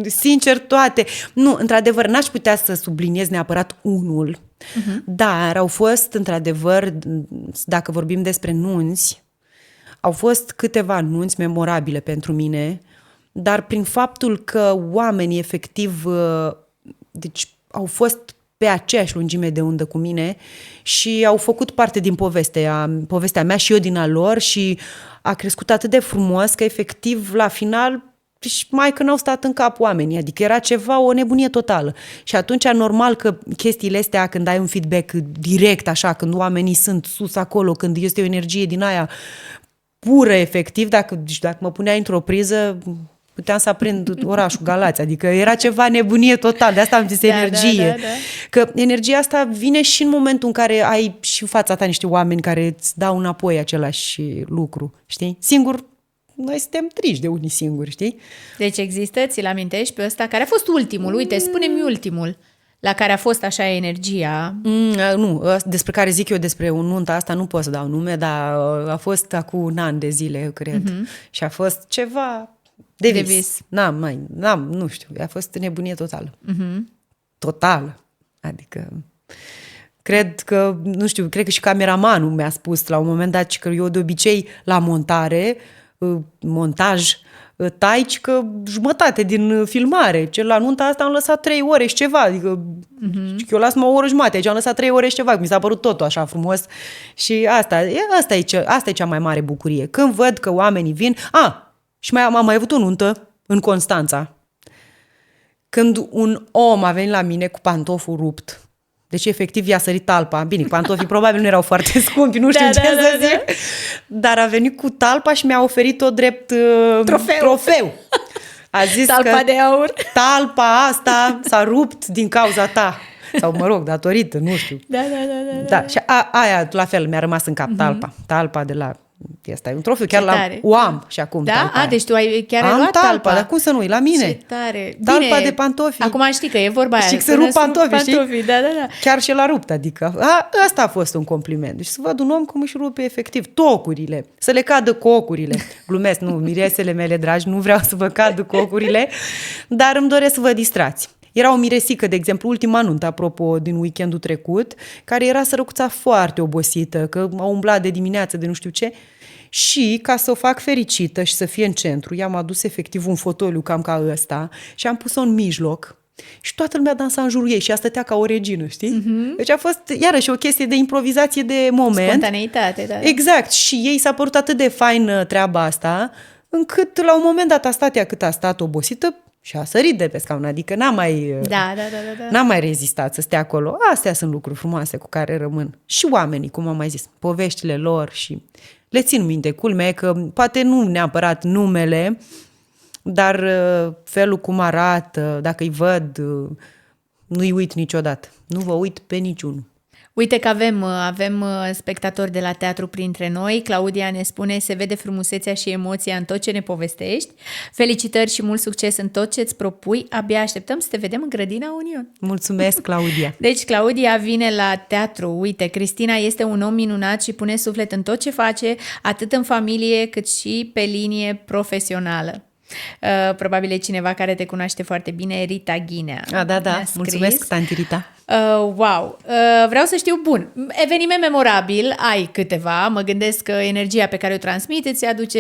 Sincer, toate. Nu, într-adevăr, n-aș putea să subliniez neapărat unul, dar au fost, într-adevăr, dacă vorbim despre nunți, au fost câteva nunți memorabile pentru mine, dar prin faptul că oamenii efectiv deci, au fost pe aceeași lungime de undă cu mine și au făcut parte din povestea mea și eu din a lor și a crescut atât de frumos că efectiv la final mai că n-au stat în cap oamenii, adică era ceva, o nebunie totală. Și atunci normal că chestiile astea, când ai un feedback direct așa, când oamenii sunt sus acolo, când este o energie din aia pură efectiv, dacă mă puneai într-o priză, puteam să aprind orașul Galați, adică era ceva nebunie total, de asta am zis energie. Da. Că energia asta vine și în momentul în care ai și în fața ta niște oameni care îți dau înapoi același lucru, știi? Singur, noi suntem triși de unii singuri, știi? Deci există, ți-l amintești pe ăsta, care a fost ultimul, uite, spune-mi ultimul, la care a fost așa energia. Nu, despre care zic eu despre o nuntă asta nu pot să dau nume, dar a fost acum un an de zile, eu cred. Și a fost ceva de vis. Nu știu, a fost nebunie totală. Totală. Adică Cred că, nu știu, cred că și cameramanul mi-a spus la un moment dat că eu de obicei la montaj, taici că jumătate din filmare. Cel la nunta asta am lăsat 3 ore și ceva, adică eu las o oră jumate, aici am lăsat 3 ore și ceva, mi s-a părut totul așa frumos și asta e cea mai mare bucurie. Când văd că oamenii vin, și am mai avut o nuntă în Constanța, când un om a venit la mine cu pantoful rupt. Deci, efectiv, i-a sărit talpa. Bine, pantofii probabil nu erau foarte scumpi, nu știu ce să zic. Dar a venit cu talpa și mi-a oferit-o drept trofeu. A zis talpa de aur. Talpa asta s-a rupt din cauza ta. Sau, mă rog, datorită, nu știu. Da. Și aia, la fel, mi-a rămas în cap, talpa. Talpa de la... Asta e un trofeu, chiar o am și acum. Da? Deci tu chiar ai luat luat talpa. Dar cum să nu, e la mine. Ce tare. Talpa Bine, de pantofi. acum știi că e vorba aia. Și se rup pantofii, știi? Da. Chiar și l-a rupt, adică asta a fost un compliment. Deci să văd un om cum își rupe efectiv tocurile, să le cadă cocurile. Glumesc, nu, miresele mele dragi, nu vreau să vă cadă cocurile, dar îmi doresc să vă distrați. Era o miresică, de exemplu, ultima nuntă, apropo, din weekendul trecut, care era sărăcuța foarte obosită, că a umblat de dimineață, de nu știu ce, și ca să o fac fericită și să fie în centru, i-am adus efectiv un fotoliu cam ca ăsta și am pus-o în mijloc și toată lumea dansa în jurul ei și ea stătea ca o regină, știi? Deci a fost iarăși o chestie de improvizație de moment. Spontaneitate, da. Exact. Și ei s-a părut atât de fain treaba asta, încât la un moment dat a stat ea cât a stat obosită și a sărit de pe scaun, adică n-a mai rezistat să stea acolo. Astea sunt lucruri frumoase cu care rămân. Și oamenii, cum am mai zis, poveștile lor și le țin minte. Culmea e că poate nu neapărat numele, dar felul cum arată, dacă îi văd, nu-i uit niciodată. Nu vă uit pe niciunul. Uite că avem spectatori de la teatru printre noi. Claudia ne spune, se vede frumusețea și emoția în tot ce ne povestești. Felicitări și mult succes în tot ce îți propui. Abia așteptăm să te vedem în Grădina Union. Mulțumesc, Claudia. Deci Claudia vine la teatru. Uite, Cristina este un om minunat și pune suflet în tot ce face, atât în familie cât și pe linie profesională. Probabil e cineva care te cunoaște foarte bine, Rita Ghinea. Da. Mulțumesc, tanti Rita. Wow! Vreau să știu, bun, eveniment memorabil, ai câteva, mă gândesc că energia pe care o transmite îți aduce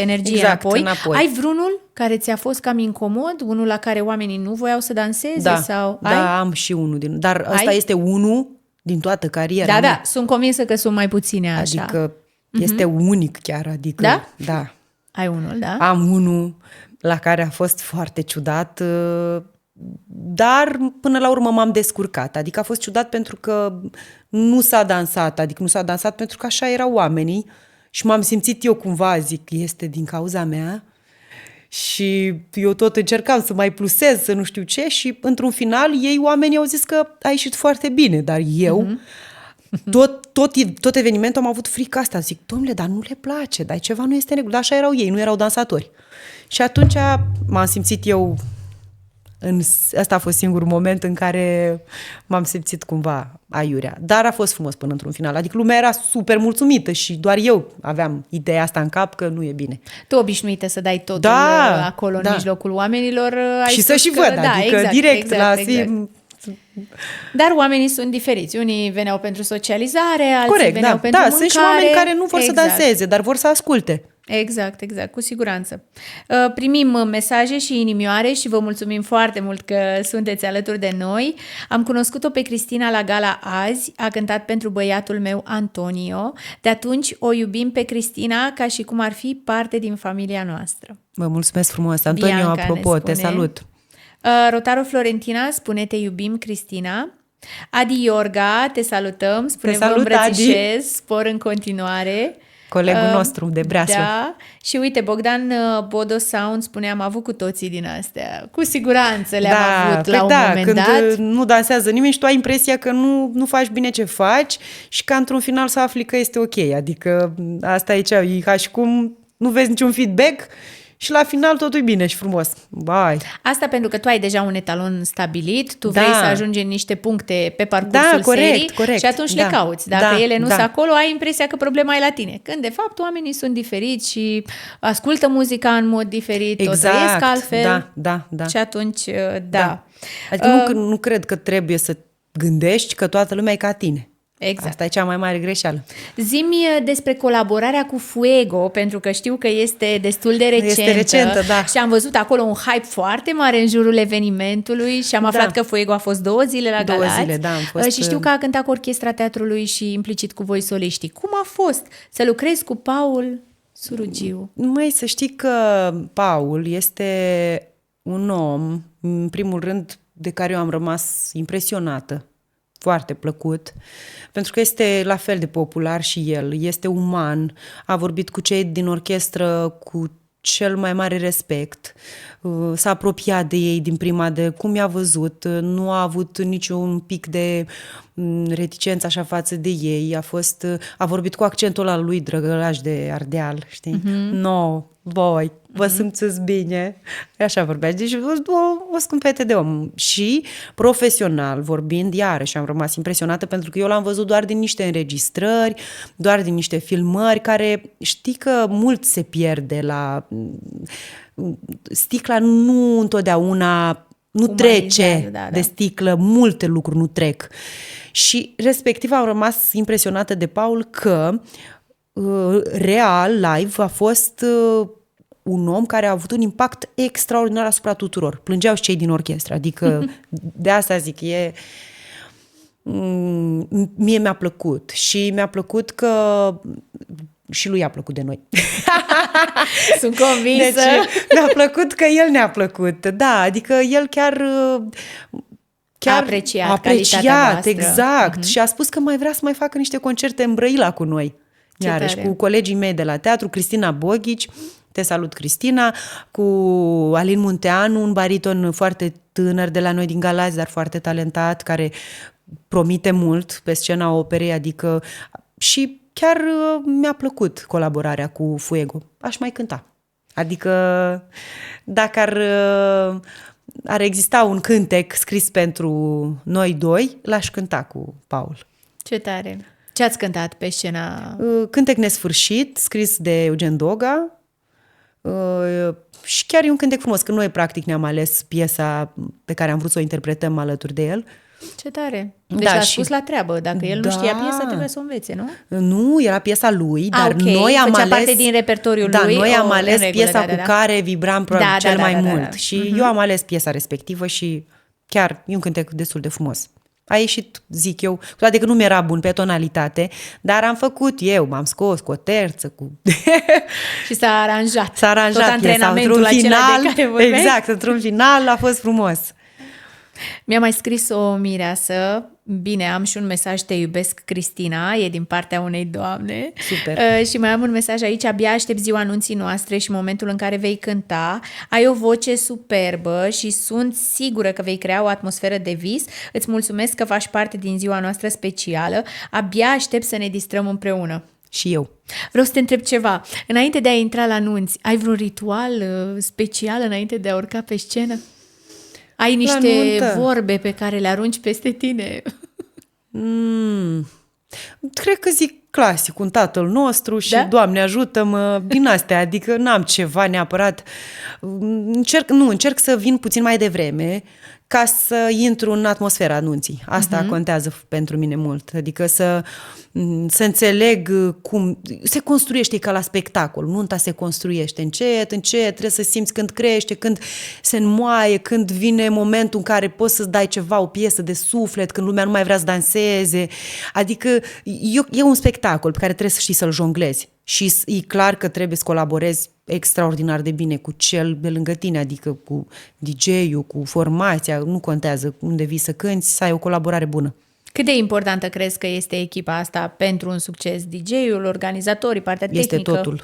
energie înapoi. Ai vreunul care ți-a fost cam incomod? Unul la care oamenii nu voiau să danseze? Da, am și unul, dar ăsta este unul din toată cariera. Da, sunt convinsă că sunt mai puține așa. Adică este unic chiar, adică... Da. Ai unul, da? Am unul la care a fost foarte ciudat, dar până la urmă m-am descurcat. Adică a fost ciudat pentru că nu s-a dansat pentru că așa erau oamenii și m-am simțit eu cumva, zic, este din cauza mea și eu tot încercam să mai plusez, să nu știu ce și într-un final oamenii au zis că a ieșit foarte bine, dar eu... Tot evenimentul am avut frica asta. Zic, domnule, dar nu le place, dar ceva nu este în regulă. Așa erau ei, nu erau dansatori. Și atunci m-am simțit eu, ăsta a fost singurul moment în care m-am simțit cumva aiurea. Dar a fost frumos până într-un final. Adică lumea era super mulțumită și doar eu aveam ideea asta în cap că nu e bine. Tu obișnuită să dai totul acolo în mijlocul oamenilor. Și să și văd, adică direct la... Dar oamenii sunt diferiți. Unii veneau pentru socializare, alții veneau pentru mâncare. Sunt și oameni care nu vor să danseze, dar vor să asculte. Exact, cu siguranță. Primim mesaje și inimioare și vă mulțumim foarte mult că sunteți alături de noi. Am cunoscut-o pe Cristina la gala azi, a cântat pentru băiatul meu Antonio. De atunci o iubim pe Cristina ca și cum ar fi parte din familia noastră. Vă mulțumesc frumos. Antonio, Bianca, apropo, te salut. Rotaro Florentina spune, te iubim, Cristina. Adi Iorga, te salutăm, spune, vă îmbrățișez, spor în continuare. Colegul nostru de Breaslă. Da, și uite, Bogdan Bodo Sound spune, am avut cu toții din astea. Cu siguranță le-am avut la un moment dat. Când nu dansează nimeni și tu ai impresia că nu faci bine ce faci și că într-un final să afli că este ok. Adică asta e ca și cum nu vezi niciun feedback și la final totul e bine și frumos. Bai. Asta pentru că tu ai deja un etalon stabilit, tu vrei să ajungi în niște puncte pe parcursul serii și atunci le cauți. Dacă ele nu sunt acolo, ai impresia că problema e la tine. Când de fapt oamenii sunt diferiți și ascultă muzica în mod diferit, o trăiesc altfel. Da. Și atunci, Adică nu cred că trebuie să gândești că toată lumea e ca tine. Exact. Asta e cea mai mare greșeală. Zi-mi despre colaborarea cu Fuego, pentru că știu că este destul de recentă. Este recentă, da. Și am văzut acolo un hype foarte mare în jurul evenimentului și am aflat că Fuego a fost 2 zile la Galați. 2 zile, da, am fost... Și știu că a cântat cu orchestra teatrului și implicit cu voi soliștii. Cum a fost să lucrezi cu Paul Surugiu? Măi, să știi că Paul este un om, în primul rând, de care eu am rămas impresionată, foarte plăcut, pentru că este la fel de popular și el, este uman, a vorbit cu cei din orchestră cu cel mai mare respect, s-a apropiat de ei din prima, de cum i-a văzut, nu a avut niciun pic de reticență așa față de ei, a vorbit cu accentul ăla lui drăgălaș de Ardeal, știi? No, voi, vă simțiți bine. Așa vorbea. Deci o scumpete de om. Și profesional vorbind, iarăși am rămas impresionată pentru că eu l-am văzut doar din niște înregistrări, doar din niște filmări care știi că mult se pierde la... Sticla nu întotdeauna nu trece de sticlă, multe lucruri nu trec. Și respectiv am rămas impresionată de Paul că real, live, a fost un om care a avut un impact extraordinar asupra tuturor. Plângeau și cei din orchestră, adică de asta zic, mie mi-a plăcut și mi-a plăcut că și lui a plăcut de noi. Sunt convinsă. Deci, mi-a plăcut că el ne-a plăcut. Da, adică el chiar a apreciat exact. Și a spus că mai vrea să mai facă niște concerte în Brăila cu noi. Iarăși, cu colegii mei de la teatru, Cristina Boghici, te salut, Cristina, cu Alin Munteanu, un bariton foarte tânăr de la noi din Galați, dar foarte talentat, care promite mult pe scena operei, adică și chiar mi-a plăcut colaborarea cu Fuego. Aș mai cânta. Adică dacă ar exista un cântec scris pentru noi doi, l-aș cânta cu Paul. Ce tare! Ce ați cântat pe scena? Cântec nesfârșit, scris de Eugen Doga. Și chiar e un cântec frumos, că noi practic ne-am ales piesa pe care am vrut să o interpretăm alături de el. Ce tare! Deci l-a spus la treabă. Dacă el nu știa piesa, trebuie să o învețe, nu? Nu, era piesa lui, dar noi am ales... parte din repertoriul lui. Noi am ales piesa cu care vibram cel mai mult. Și eu am ales piesa respectivă și chiar e un cântec destul de frumos. A ieșit, zic eu, cu toate că nu mi-era bun pe tonalitate, dar am făcut eu, m-am scos cu o terță, cu... Și s-a aranjat. S-a aranjat tot antrenamentul acela de care vorbeai. Exact, într-un final a fost frumos. Mi-a mai scris o mireasă, bine, am și un mesaj, te iubesc, Cristina, e din partea unei doamne. Super. Și mai am un mesaj aici, abia aștept ziua anunții noastre și momentul în care vei cânta. Ai o voce superbă și sunt sigură că vei crea o atmosferă de vis. Îți mulțumesc că faci parte din ziua noastră specială. Abia aștept să ne distrăm împreună. Și eu. Vreau să te întreb ceva. Înainte de a intra la anunți, ai vreun ritual special înainte de a urca pe scenă? Ai niște vorbe pe care le arunci peste tine? Cred că zic clasic, un Tatăl nostru și Doamne ajută-mă, din astea, adică n-am ceva neapărat. Încerc să vin puțin mai devreme ca să intru în atmosfera anunții. Asta contează pentru mine mult, adică să înțeleg cum se construiește ca la spectacol. Nunta se construiește încet, încet, trebuie să simți când crește, când se înmoaie, când vine momentul în care poți să-ți dai ceva, o piesă de suflet, când lumea nu mai vrea să danseze. Adică e un spectacol pe care trebuie să știi să-l jonglezi. Și e clar că trebuie să colaborezi extraordinar de bine cu cel de lângă tine, adică cu DJ-ul, cu formația, nu contează unde vii să cânti, să ai o colaborare bună. Cât de importantă crezi că este echipa asta pentru un succes? DJ-ul, organizatorii, partea tehnică? Este totul.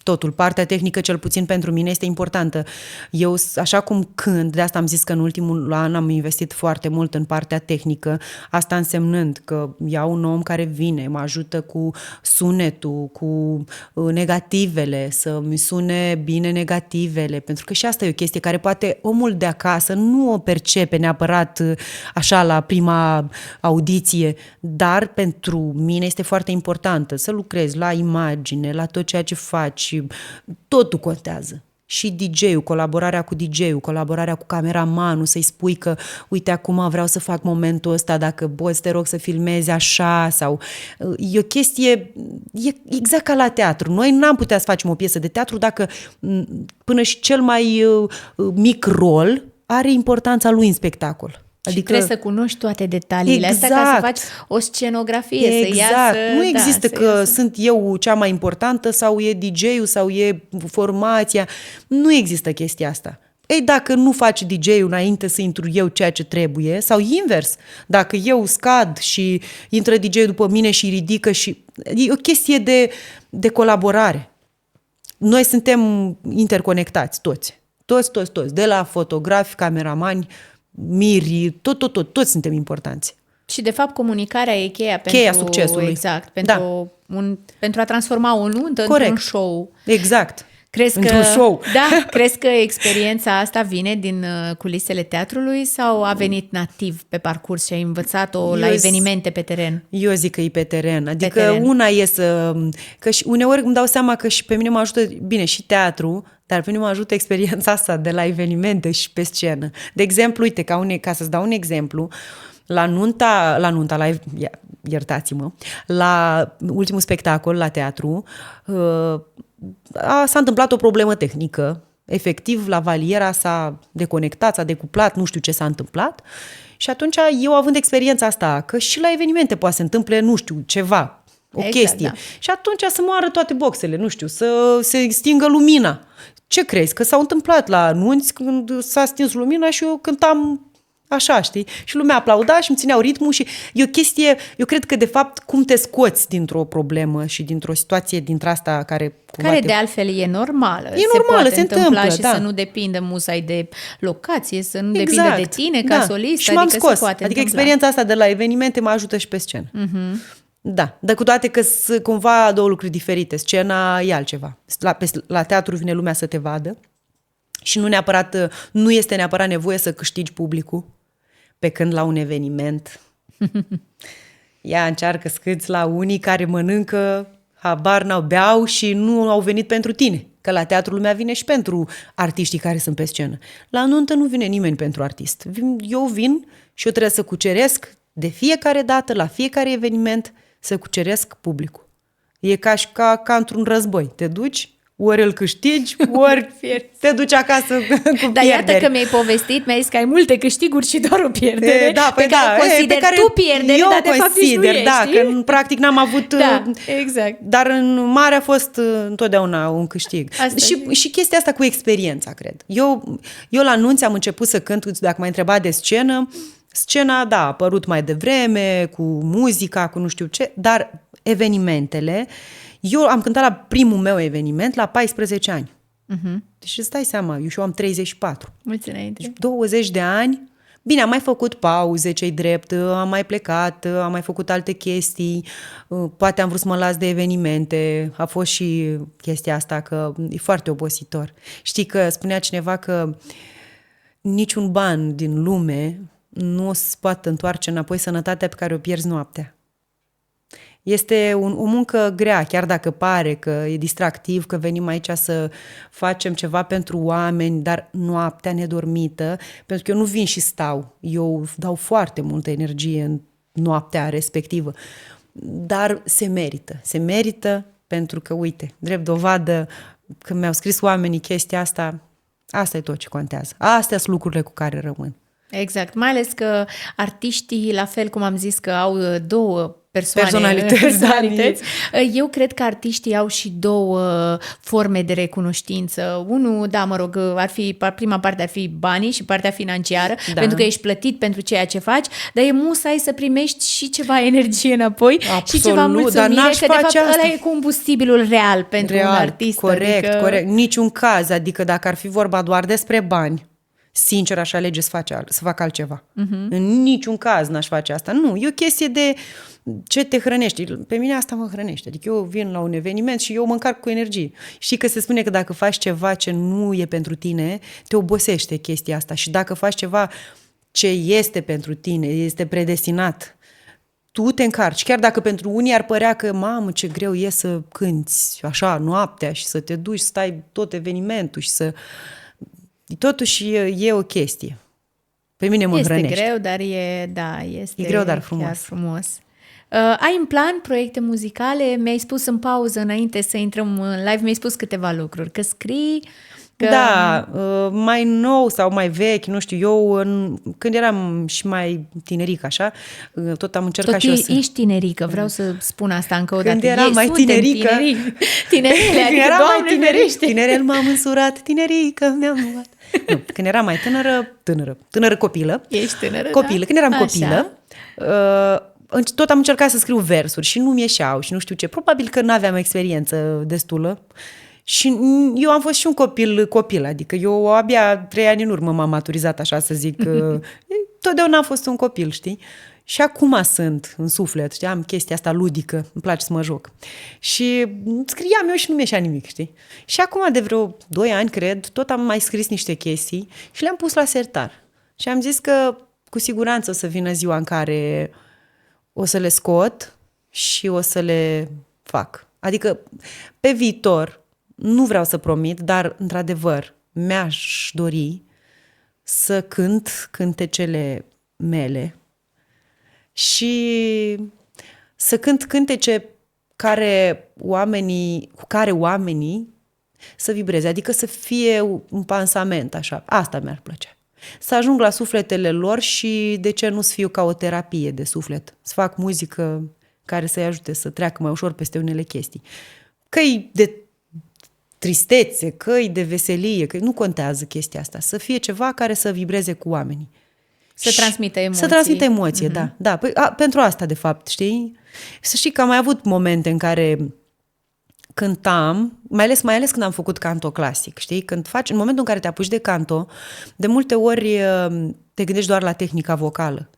Totul. Partea tehnică, cel puțin pentru mine, este importantă. Eu, așa cum cânt, de asta am zis că în ultimul an am investit foarte mult în partea tehnică, asta însemnând că iau un om care vine, mă ajută cu sunetul, cu negativele, să-mi sune bine negativele, pentru că și asta e o chestie care poate omul de acasă nu o percepe neapărat așa la prima audiție, dar pentru mine este foarte importantă să lucrezi la imagine, la tot ceea ce faci, totul contează. Și DJ-ul, colaborarea cu DJ-ul, colaborarea cu cameramanul, să-i spui că, uite, acum vreau să fac momentul ăsta, dacă poți, te rog să filmezi așa, sau... E o chestie, e exact ca la teatru. Noi n-am putea să facem o piesă de teatru dacă până și cel mai mic rol are importanța lui în spectacol. Adică trebuie să cunoști toate detaliile astea ca să faci o scenografie, să iasă... Nu există că sunt eu cea mai importantă sau e DJ-ul sau e formația. Nu există chestia asta. Ei, dacă nu faci DJ-ul înainte să intru eu ceea ce trebuie, sau invers, dacă eu scad și intră DJ-ul după mine și ridică și... E o chestie de colaborare. Noi suntem interconectați, toți, de la fotografi, cameramani, miri, toți suntem importanți. Și de fapt comunicarea e cheia succesului. Exact, pentru a transforma o nuntă într-un show. Exact. Într-un show. Da, crezi că experiența asta vine din culisele teatrului sau a venit nativ pe parcurs și ai învățat-o la evenimente pe teren? Eu zic că e pe teren. Adică una e că și uneori îmi dau seama că și pe mine mă ajută, bine, și teatru, dar pe mine mă ajută experiența asta de la evenimente și pe scenă. De exemplu, uite, ca să-ți dau un exemplu, iertați-mă, la ultimul spectacol la teatru, s-a întâmplat o problemă tehnică. Efectiv, la valiera s-a deconectat, s-a decuplat, nu știu ce s-a întâmplat. Și atunci, eu având experiența asta, că și la evenimente poate se întâmple, nu știu, ceva, o chestie. Da. Și atunci să moară toate boxele, nu știu, să se stingă lumina. Ce crezi? Că s-au întâmplat la anunți când s-a stins lumina și eu cântam așa, știi? Și lumea aplauda și îmi țineau ritmul și e o chestie, eu cred că de fapt cum te scoți dintr-o problemă și dintr-o situație dintre-asta care de altfel e normală. Se întâmplă și să nu depindă musai de locație, să nu depindă de tine ca solist. Și m-am scos. Adică experiența asta de la evenimente mă ajută și pe scenă. Uh-huh. Da, dar cu toate că sunt cumva două lucruri diferite. Scena e altceva. La teatru vine lumea să te vadă și nu este neapărat nevoie să câștigi publicul. Pe când la un eveniment ea încearcă să câți la unii care mănâncă, habar n-au, beau și nu au venit pentru tine. Că la teatru lumea vine și pentru artiștii care sunt pe scenă. La nuntă nu vine nimeni pentru artist. Eu vin și eu trebuie să cuceresc de fiecare dată, la fiecare eveniment, să cuceresc publicul. E ca într-un război. Te duci, ori îl câștigi, ori te duci acasă cu pierderi. Dar iată că mi-ai povestit, mi-ai zis că ai multe câștiguri și doar o pierdere, pe care tu pierdere, dar de fapt nici nu ești, că practic n-am avut... exact. Dar în mare a fost întotdeauna un câștig. Și chestia asta cu experiența, cred. Eu la anunți am început să cânt, dacă m-ai întrebat de scenă, scena, a apărut mai devreme, cu muzica, cu nu știu ce, dar evenimentele... Eu am cântat la primul meu eveniment la 14 ani. Uh-huh. Deci îți dai seama, eu am 34. Mulți înainte. Deci 20 de ani. Bine, am mai făcut pauze, ce-i drept, am mai plecat, am mai făcut alte chestii, poate am vrut să mă las de evenimente, a fost și chestia asta că e foarte obositor. Știi că spunea cineva că niciun ban din lume nu o să poată întoarce înapoi sănătatea pe care o pierzi noaptea. Este o muncă grea, chiar dacă pare că e distractiv, că venim aici să facem ceva pentru oameni, dar noaptea nedormită, pentru că eu nu vin și stau, eu dau foarte multă energie în noaptea respectivă, dar se merită pentru că, uite, drept dovadă, când mi-au scris oamenii chestia asta e tot ce contează, astea sunt lucrurile cu care rămân. Exact, mai ales că artiștii, la fel cum am zis că au două personalități. Eu cred că artiștii au și două forme de recunoștință. Unul, prima parte ar fi banii și partea financiară, pentru că ești plătit pentru ceea ce faci, dar e musai să primești și ceva energie înapoi. Absolut, și ceva mulțumire, dar că de fapt ăla e combustibilul real pentru un artist. Corect. Niciun caz, adică dacă ar fi vorba doar despre bani, sincer, aș alege să fac altceva. Uh-huh. În niciun caz n-aș face asta. Nu, e o chestie de ce te hrănești. Pe mine asta mă hrănește. Adică eu vin la un eveniment și eu mă încarc cu energie. Știi că se spune că dacă faci ceva ce nu e pentru tine, te obosește chestia asta. Și dacă faci ceva ce este pentru tine, este predestinat, tu te încarci. Chiar dacă pentru unii ar părea că, mamă, ce greu e să cânti așa noaptea și să te duci, să stai tot evenimentul și să... Totuși e o chestie. Pe mine mă hrănește. Este greu, dar este E greu, dar frumos. chiar frumos. Ai în plan proiecte muzicale? Mi-ai spus în pauză, înainte să intrăm în live, mi-ai spus câteva lucruri. Că scrii... Da, mai nou sau mai vechi, nu știu, eu când eram și mai tinerică așa, tot am încercat tot și eu să... ești tinerică, vreau să spun asta încă o dată. Când eram mai tinerică... Tinerele, adică, eram Doamne mai ferește! Tinerel m-am însurat, tinerică mi-am luat. Nu, când eram mai tânără copilă. Ești tânără, copilă, da? Când eram Așa. copilă, tot am încercat să scriu versuri și nu-mi ieșeau și nu știu ce. Probabil că nu aveam experiență destulă. Și eu am fost și un copil, adică eu abia 3 ani în urmă m-am maturizat, așa să zic. Totdeauna am fost un copil, știi? Și acum sunt în suflet, știi? Am chestia asta ludică, îmi place să mă joc. Și scriam eu și nu mi-ieșea nimic, știi? Și acum de vreo 2 ani, cred, tot am mai scris niște chestii și le-am pus la sertar. Și am zis că cu siguranță o să vină ziua în care o să le scot și o să le fac. Adică pe viitor, nu vreau să promit, dar într-adevăr mi-aș dori să cânt cântecele mele și să cânt cântece cu care oamenii să vibreze, adică să fie un pansament, așa. Asta mi-ar plăcea. Să ajung la sufletele lor și de ce nu să fiu ca o terapie de suflet, să fac muzică care să-i ajute să treacă mai ușor peste unele chestii. Că-i de tristețe, că-i de veselie, că nu contează chestia asta. Să fie ceva care să vibreze cu oamenii. Să transmită emoții. Să transmită emoție, da. Păi, pentru asta, de fapt, știi? Să știi că am mai avut momente în care cântam, mai ales când am făcut canto clasic, știi? Când faci, în momentul în care te apuci de canto, de multe ori te gândești doar la tehnica vocală.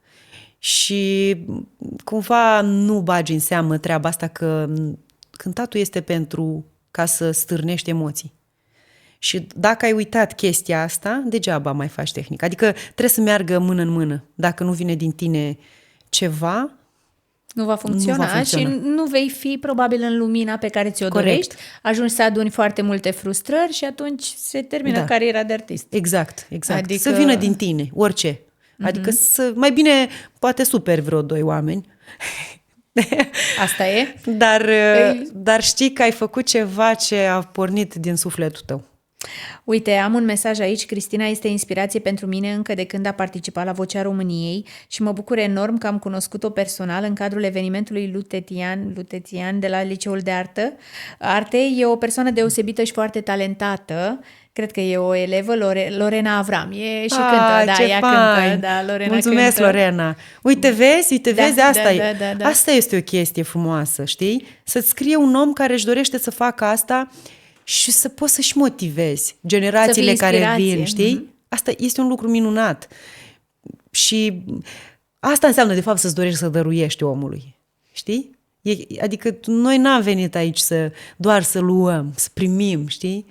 Și cumva nu bagi în seamă treaba asta că cântatul este pentru ca să stârnești emoții. Și dacă ai uitat chestia asta, degeaba mai faci tehnică. Adică trebuie să meargă mână în mână. Dacă nu vine din tine ceva, nu va funcționa și nu vei fi probabil în lumina pe care ți-o dorești. Ajungi să aduni foarte multe frustrări și atunci se termină cariera de artist. Exact. Adică... Să vină din tine, orice. Adică mai bine poate superi vreo 2 oameni. Asta e. Dar știi că ai făcut ceva ce a pornit din sufletul tău. Uite, am un mesaj aici. Cristina este inspirație pentru mine încă de când a participat la Vocea României și mă bucur enorm că am cunoscut-o personal în cadrul evenimentului Lutețian de la Liceul de Arte. E o persoană deosebită și foarte talentată. Cred că e o elevă, Lorena Avram. E și cântă, da, ea cântă. Da, Lorena mulțumesc, cântă. Lorena. Uite, vezi, asta e. Da. Asta este o chestie frumoasă, știi? Să-ți scrie un om care își dorește să facă asta și să poți să-și motivezi generațiile care vin, știi? Asta este un lucru minunat. Și asta înseamnă, de fapt, să-ți dorești să dăruiești omului, știi? Adică noi n-am venit aici doar să luăm, să primim, știi?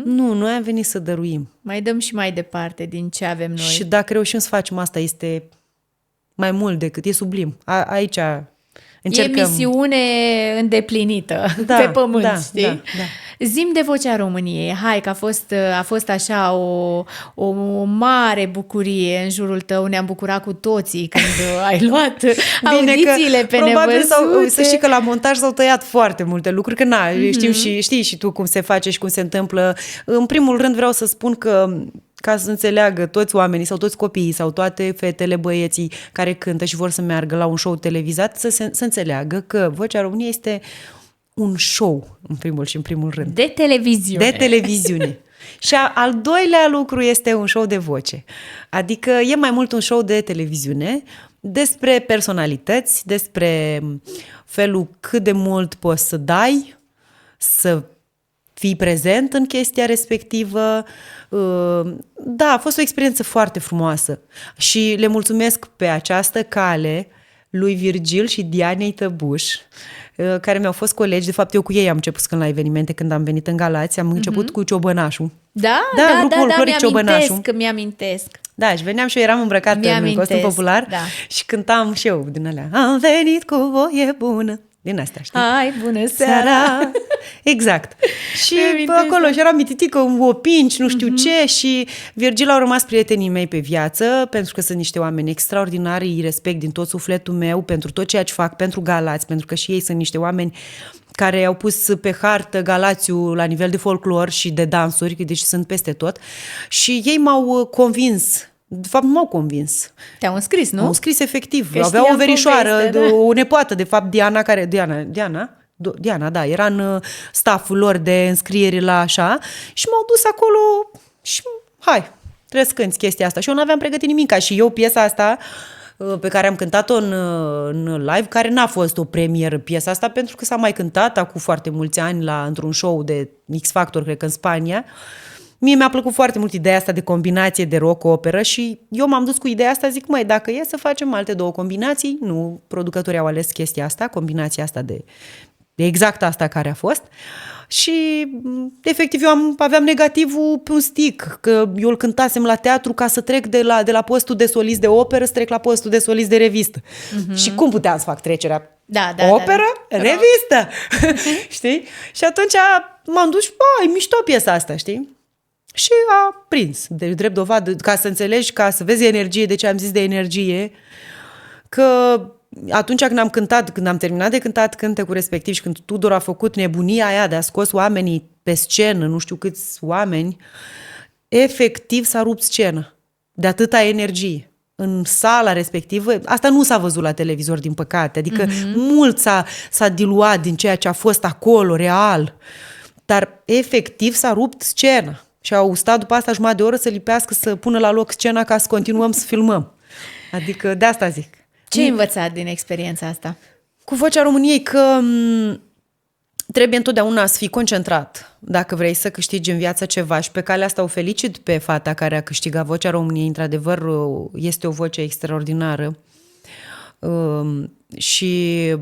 Nu, noi am venit să dăruim. Mai dăm și mai departe din ce avem noi. Și dacă reușim să facem asta, este mai mult decât, e sublim. Aici încercăm. E misiune îndeplinită pe pământ, știi? Da. Zi-mi de Vocea României. Hai, că a fost așa o mare bucurie în jurul tău. Ne-am bucurat cu toții când ai luat audițiile pe nevăzute. Să știi că la montaj s-au tăiat foarte multe lucruri, că știi și tu cum se face și cum se întâmplă. În primul rând vreau să spun că ca să înțeleagă toți oamenii sau toți copiii sau toate fetele, băieții care cântă și vor să meargă la un show televizat, să înțeleagă că Vocea României este un show, în primul și în primul rând. De televiziune. Și al doilea lucru este un show de voce. Adică e mai mult un show de televiziune despre personalități, despre felul cât de mult poți să dai, să fii prezent în chestia respectivă. Da, a fost o experiență foarte frumoasă și le mulțumesc pe această cale lui Virgil și Dianei Tăbuș, care mi-au fost colegi. De fapt, eu cu ei am început când la evenimente, când am venit în Galați, am început cu Ciobănașul. Da, grupul folcloric Ciobănașul. mi-amintesc. Da, și veneam și eu eram îmbrăcată în costum popular și cântam și eu din alea. Am venit cu voie bună. Din astea, știi? Hai, bună seara! Exact. Și acolo și era mititică, opinci, nu știu ce, și Virgil au rămas prietenii mei pe viață, pentru că sunt niște oameni extraordinari, îi respect din tot sufletul meu pentru tot ceea ce fac pentru Galați, pentru că și ei sunt niște oameni care au pus pe hartă Galațiul la nivel de folclor și de dansuri, deci sunt peste tot. Și ei m-au convins. De fapt, nu m-au convins. Te-au înscris, nu? M-au înscris efectiv. Că aveau o verișoară, poveste, o nepoată, de fapt, Diana, Diana, da, era în stafful lor de înscrieri la așa, și m-au dus acolo și hai, trebuie să cânti chestia asta. Și eu nu aveam pregătit nimic, ca și eu piesa asta pe care am cântat-o în live, care n-a fost o premieră piesa asta, pentru că s-a mai cântat acum foarte mulți ani într-un show de X Factor, cred că în Spania. Mie mi-a plăcut foarte mult ideea asta de combinație de rock-operă și eu m-am dus cu ideea asta, zic, măi, dacă e să facem alte două combinații, nu, producătorii au ales chestia asta, combinația asta de exact asta care a fost. Și efectiv eu aveam negativul pe un stick, că eu îl cântasem la teatru ca să trec de la postul de solist de operă să trec la postul de solist de revistă. Și cum puteam să fac trecerea? Operă, revistă, știi? Și atunci m-am dus și, e mișto piesa asta, știi? Și a prins, de drept dovadă, ca să înțelegi, ca să vezi energie, de ce am zis de energie, că atunci când am cântat, când am terminat de cântat cântecul respectiv și când Tudor a făcut nebunia aia de a scos oamenii pe scenă, nu știu câți oameni, efectiv s-a rupt scenă de atâta energie. În sala respectivă, asta nu s-a văzut la televizor, din păcate, adică mult s-a diluat din ceea ce a fost acolo, real, dar efectiv s-a rupt scena. Și au stat după asta jumătate de oră să lipească, să pună la loc scena ca să continuăm să filmăm. Adică de asta zic. Ce ai învățat din experiența asta? Cu Vocea României că trebuie întotdeauna să fii concentrat dacă vrei să câștigi în viață ceva, și pe calea asta o felicit pe fata care a câștigat Vocea României. Într-adevăr, este o voce extraordinară. Și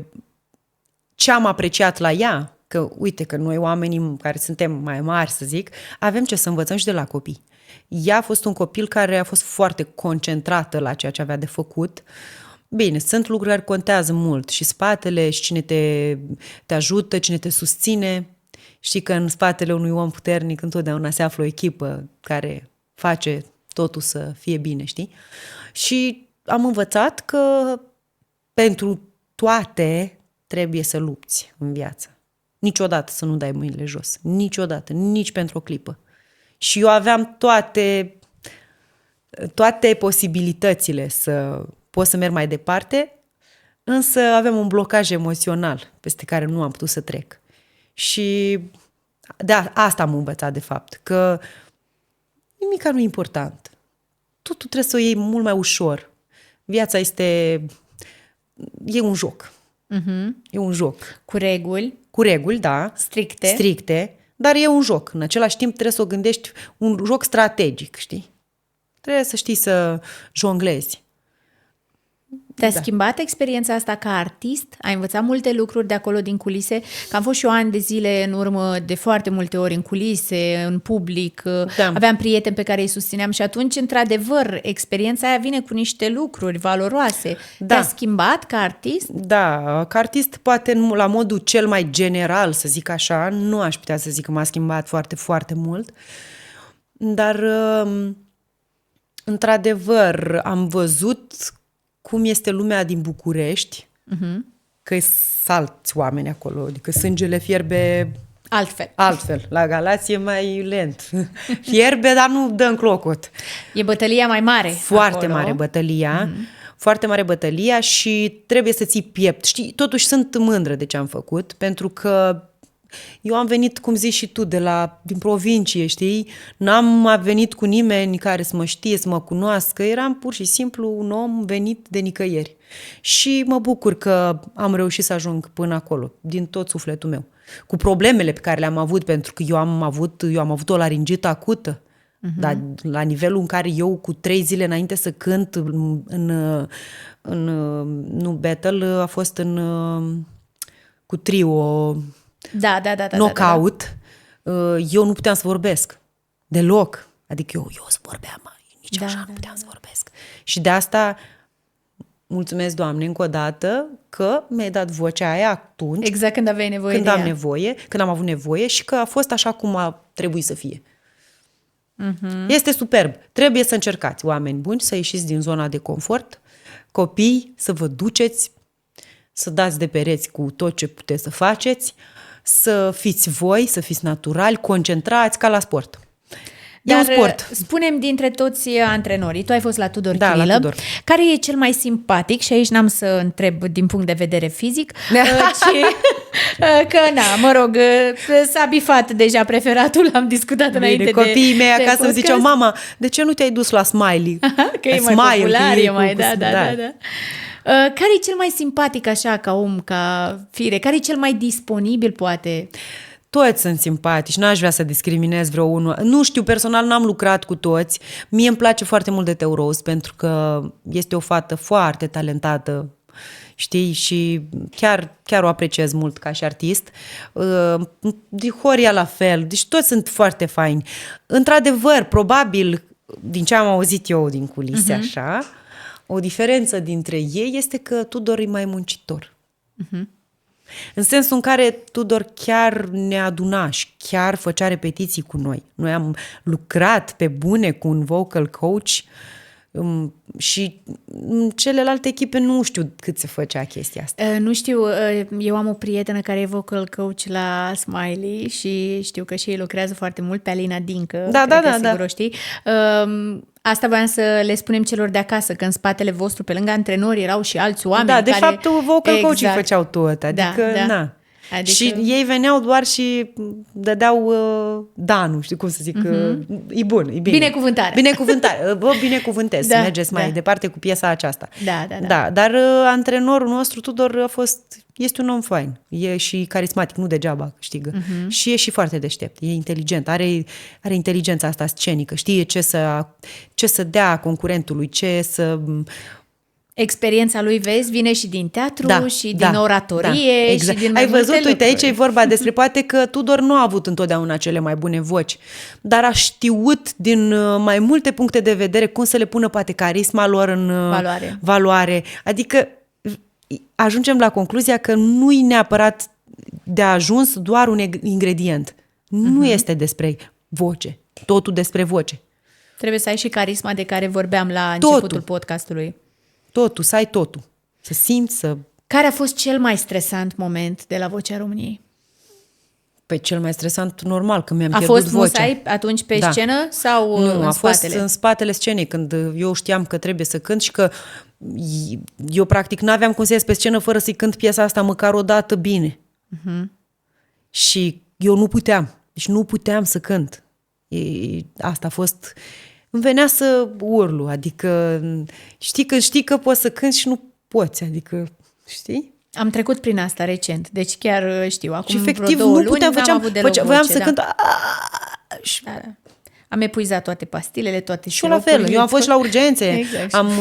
ce am apreciat la ea, că uite că noi oamenii care suntem mai mari, să zic, avem ce să învățăm și de la copii. Ea a fost un copil care a fost foarte concentrată la ceea ce avea de făcut. Bine, sunt lucruri care contează mult, și spatele, și cine te ajută, cine te susține. Știi că în spatele unui om puternic întotdeauna se află o echipă care face totul să fie bine, știi? Și am învățat că pentru toate trebuie să lupți în viață. Niciodată să nu dai mâinile jos. Niciodată, nici pentru o clipă. Și eu aveam toate posibilitățile să pot să merg mai departe, însă aveam un blocaj emoțional peste care nu am putut să trec. Și asta am învățat, de fapt, că nimica nu e important. Totul trebuie să o iei mult mai ușor. Viața e un joc. E un joc. Cu reguli. Cu reguli, da. Stricte, dar e un joc. În același timp trebuie să o gândești un joc strategic, știi? Trebuie să știi să jonglezi. Te-a schimbat experiența asta ca artist? Ai învățat multe lucruri de acolo din culise? Că am fost și eu ani de zile în urmă, de foarte multe ori în culise, în public, aveam prieteni pe care îi susțineam și atunci, într-adevăr, experiența aia vine cu niște lucruri valoroase. Te-a schimbat ca artist? Da, ca artist poate la modul cel mai general, să zic așa, nu aș putea să zic că m-a schimbat foarte, foarte mult, dar într-adevăr am văzut cum este lumea din București, că sunt alți oameni acolo, adică sângele fierbe altfel. La Galați e mai lent. Fierbe, dar nu dă în clocot. E bătălia mai mare. Foarte acolo. mare bătălia. Foarte mare bătălia și trebuie să ții piept. Știi, totuși sunt mândră de ce am făcut, pentru că eu am venit, cum zici și tu, din provincie, știi? N-am venit cu nimeni care să mă știe, să mă cunoască. Eram pur și simplu un om venit de nicăieri. Și mă bucur că am reușit să ajung până acolo, din tot sufletul meu. Cu problemele pe care le-am avut, pentru că eu am avut o laringită acută. Dar la nivelul în care eu cu 3 zile înainte să cânt în nu battle, a fost cu trio Da. knockout, eu nu puteam să vorbesc deloc. Adică eu să vorbeam, nici așa nu puteam să vorbesc. Și de asta mulțumesc, Doamne, încă o dată că mi-ai dat vocea aia atunci. Exact când aveai nevoie când de am ea. nevoie, când am avut nevoie și că a fost așa cum a trebuit să fie. Este superb. Trebuie să încercați, oameni buni, să ieșiți din zona de confort, copii, să vă duceți, să dați de pereți cu tot ce puteți să faceți, să fiți voi, să fiți naturali, concentrați ca la sport. E un sport. Spune-mi dintre toți antrenorii, tu ai fost la Tudor Da, la Chirilă, Tudor. care e cel mai simpatic, și aici n-am să întreb din punct de vedere fizic, că mă rog, s-a bifat deja preferatul, am discutat înainte copiii mei de acasă îmi ziceau, podcast. mama, de ce nu te-ai dus la Smiley? Că e mai Smile, popular, că e mai, cu- da. Care e cel mai simpatic așa, ca om, ca fire? Care e cel mai disponibil, poate? Toți sunt simpatici, n-aș vrea să discriminez vreo unul. Nu știu, personal n-am lucrat cu toți. Mie îmi place foarte mult de Teo Rose pentru că este o fată foarte talentată, știi, și chiar o apreciez mult ca și artist. Horia la fel, deci toți sunt foarte faini. Într-adevăr, probabil, din ce am auzit eu din culise așa, o diferență dintre ei este că Tudor e mai muncitor. În sensul în care Tudor chiar ne aduna și chiar făcea repetiții cu noi. Noi am lucrat pe bune cu un vocal coach și în celelalte echipe nu știu cât se făcea chestia asta. Nu știu, eu am o prietenă care e vocal coach la Smiley și știu că și ei lucrează foarte mult, pe Alina Dincă. Da, cred da, că da, sigur da. o știi. Asta voiam să le spunem celor de acasă, că în spatele vostru, pe lângă antrenori, erau și alți oameni Da, de care... fapt, vocal coachii făceau tot, adică, Da. Adică... Și ei veneau doar și dădeau danul, știi cum să zic, e bun, e bine. Binecuvântare, vă binecuvântez, să mergeți mai departe cu piesa aceasta. Da. Dar antrenorul nostru, Tudor, este un om fain, e și carismatic, nu degeaba câștigă. Și e și foarte deștept, e inteligent, are inteligența asta scenică, știe ce să dea concurentului, ce să... Experiența lui, vezi, vine și din teatru și din oratorie exact. și din mai Ai văzut, multe uite, aici e lucruri. vorba despre poate că Tudor nu a avut întotdeauna cele mai bune voci, dar a știut din mai multe puncte de vedere cum să le pună poate carisma lor în valoare. Adică ajungem la concluzia că nu-i neapărat de ajuns doar un ingredient. Nu este despre voce, totul despre voce. Trebuie să ai și carisma de care vorbeam la începutul podcastului. Totul, să ai totul. Să simți, să... Care a fost cel mai stresant moment de la Vocea României? Păi cel mai stresant, normal, că mi-am pierdut vocea. A fost musai atunci pe scenă sau nu, în a spatele? fost în spatele scenei, când eu știam că trebuie să cânt și că eu practic n-aveam cum să ies pe scenă fără să-i cânt piesa asta măcar o dată bine. Și eu nu puteam. Deci nu puteam să cânt. Asta a fost... Îmi venea să urlu, adică știi că poți să cânti și nu poți, adică, știi? Am trecut prin asta recent, deci chiar știu, acum și efectiv vreo 2 luni puteam, n-am avut deloc voiam voce, să cânt. Da. Am epuizat toate pastilele, toate și eu la fel, eu am fost și la urgențe, exact.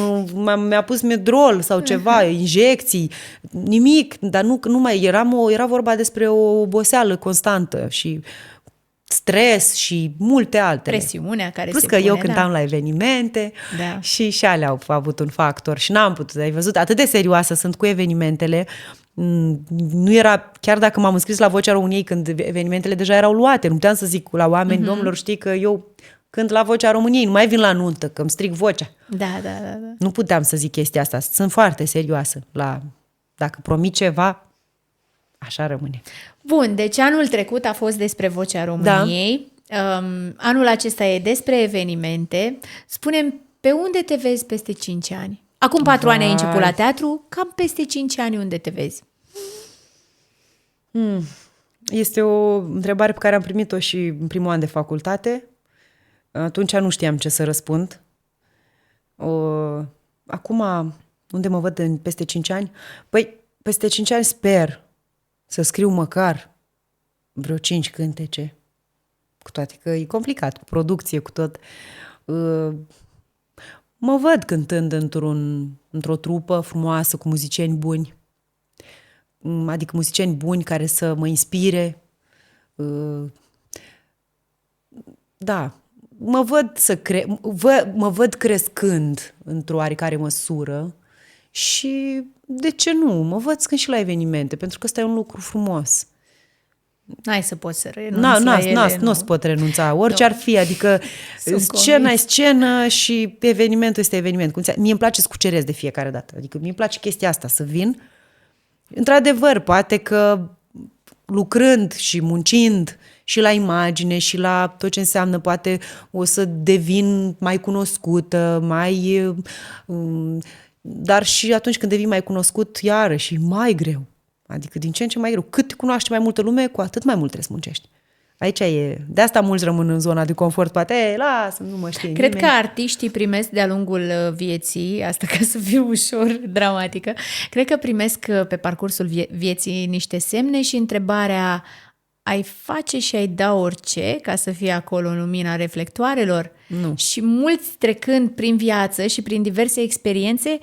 mi-a pus medrol sau ceva, injecții, nimic, dar nu mai era vorba despre o oboseală constantă și stres și multe altele. Presiunea care Plus se că pune, eu cântam la evenimente și alea au avut un factor și n-am putut, ai văzut, atât de serioasă sunt cu evenimentele. Nu era, chiar dacă m-am înscris la Vocea României când evenimentele deja erau luate, nu puteam să zic la oameni, domnilor, știi că eu cânt la Vocea României, nu mai vin la nuntă, că îmi stric vocea. Da. Nu puteam să zic chestia asta, sunt foarte serioasă. Dacă promit ceva, așa rămâne. Bun, deci anul trecut a fost despre Vocea României, anul acesta e despre evenimente. Spune-mi, pe unde te vezi peste 5 ani? Acum 4 ani ai început la teatru, cam peste 5 ani unde te vezi? Este o întrebare pe care am primit-o și în primul an de facultate. Atunci nu știam ce să răspund. Acum, unde mă văd peste 5 ani? Păi, peste 5 ani sper să scriu măcar vreo 5 cântece cu toate că e complicat, cu producție, cu tot. Mă văd cântând într-o trupă frumoasă, cu muzicieni buni, adică muzicieni buni care să mă inspire. Da, mă văd crescând într-o oarecare măsură și de ce nu? Mă văd când și la evenimente, pentru că ăsta e un lucru frumos. N-ai să poți să renunți la ele. Nu o să pot renunța, orice ar fi, adică scena e scenă și evenimentul este eveniment. Mie îmi place să cuceresc de fiecare dată, adică mie îmi place chestia asta, să vin. Într-adevăr, poate că lucrând și muncind și la imagine și la tot ce înseamnă, poate o să devin mai cunoscută, dar și atunci când devin mai cunoscut, iarăși, mai greu. Adică din ce în ce mai greu. Cât te cunoaște mai multă lume, cu atât mai mult trebuie să muncești. Aici e. De asta mulți rămân în zona de confort. Poate, lasă, nu mă știe Cred nimeni. că artiștii primesc de-a lungul vieții, asta ca să fiu ușor dramatică, cred că primesc pe parcursul vieții niște semne și întrebarea: ai face și ai da orice ca să fie acolo în lumina reflectoarelor? Nu. Și mulți trecând prin viață și prin diverse experiențe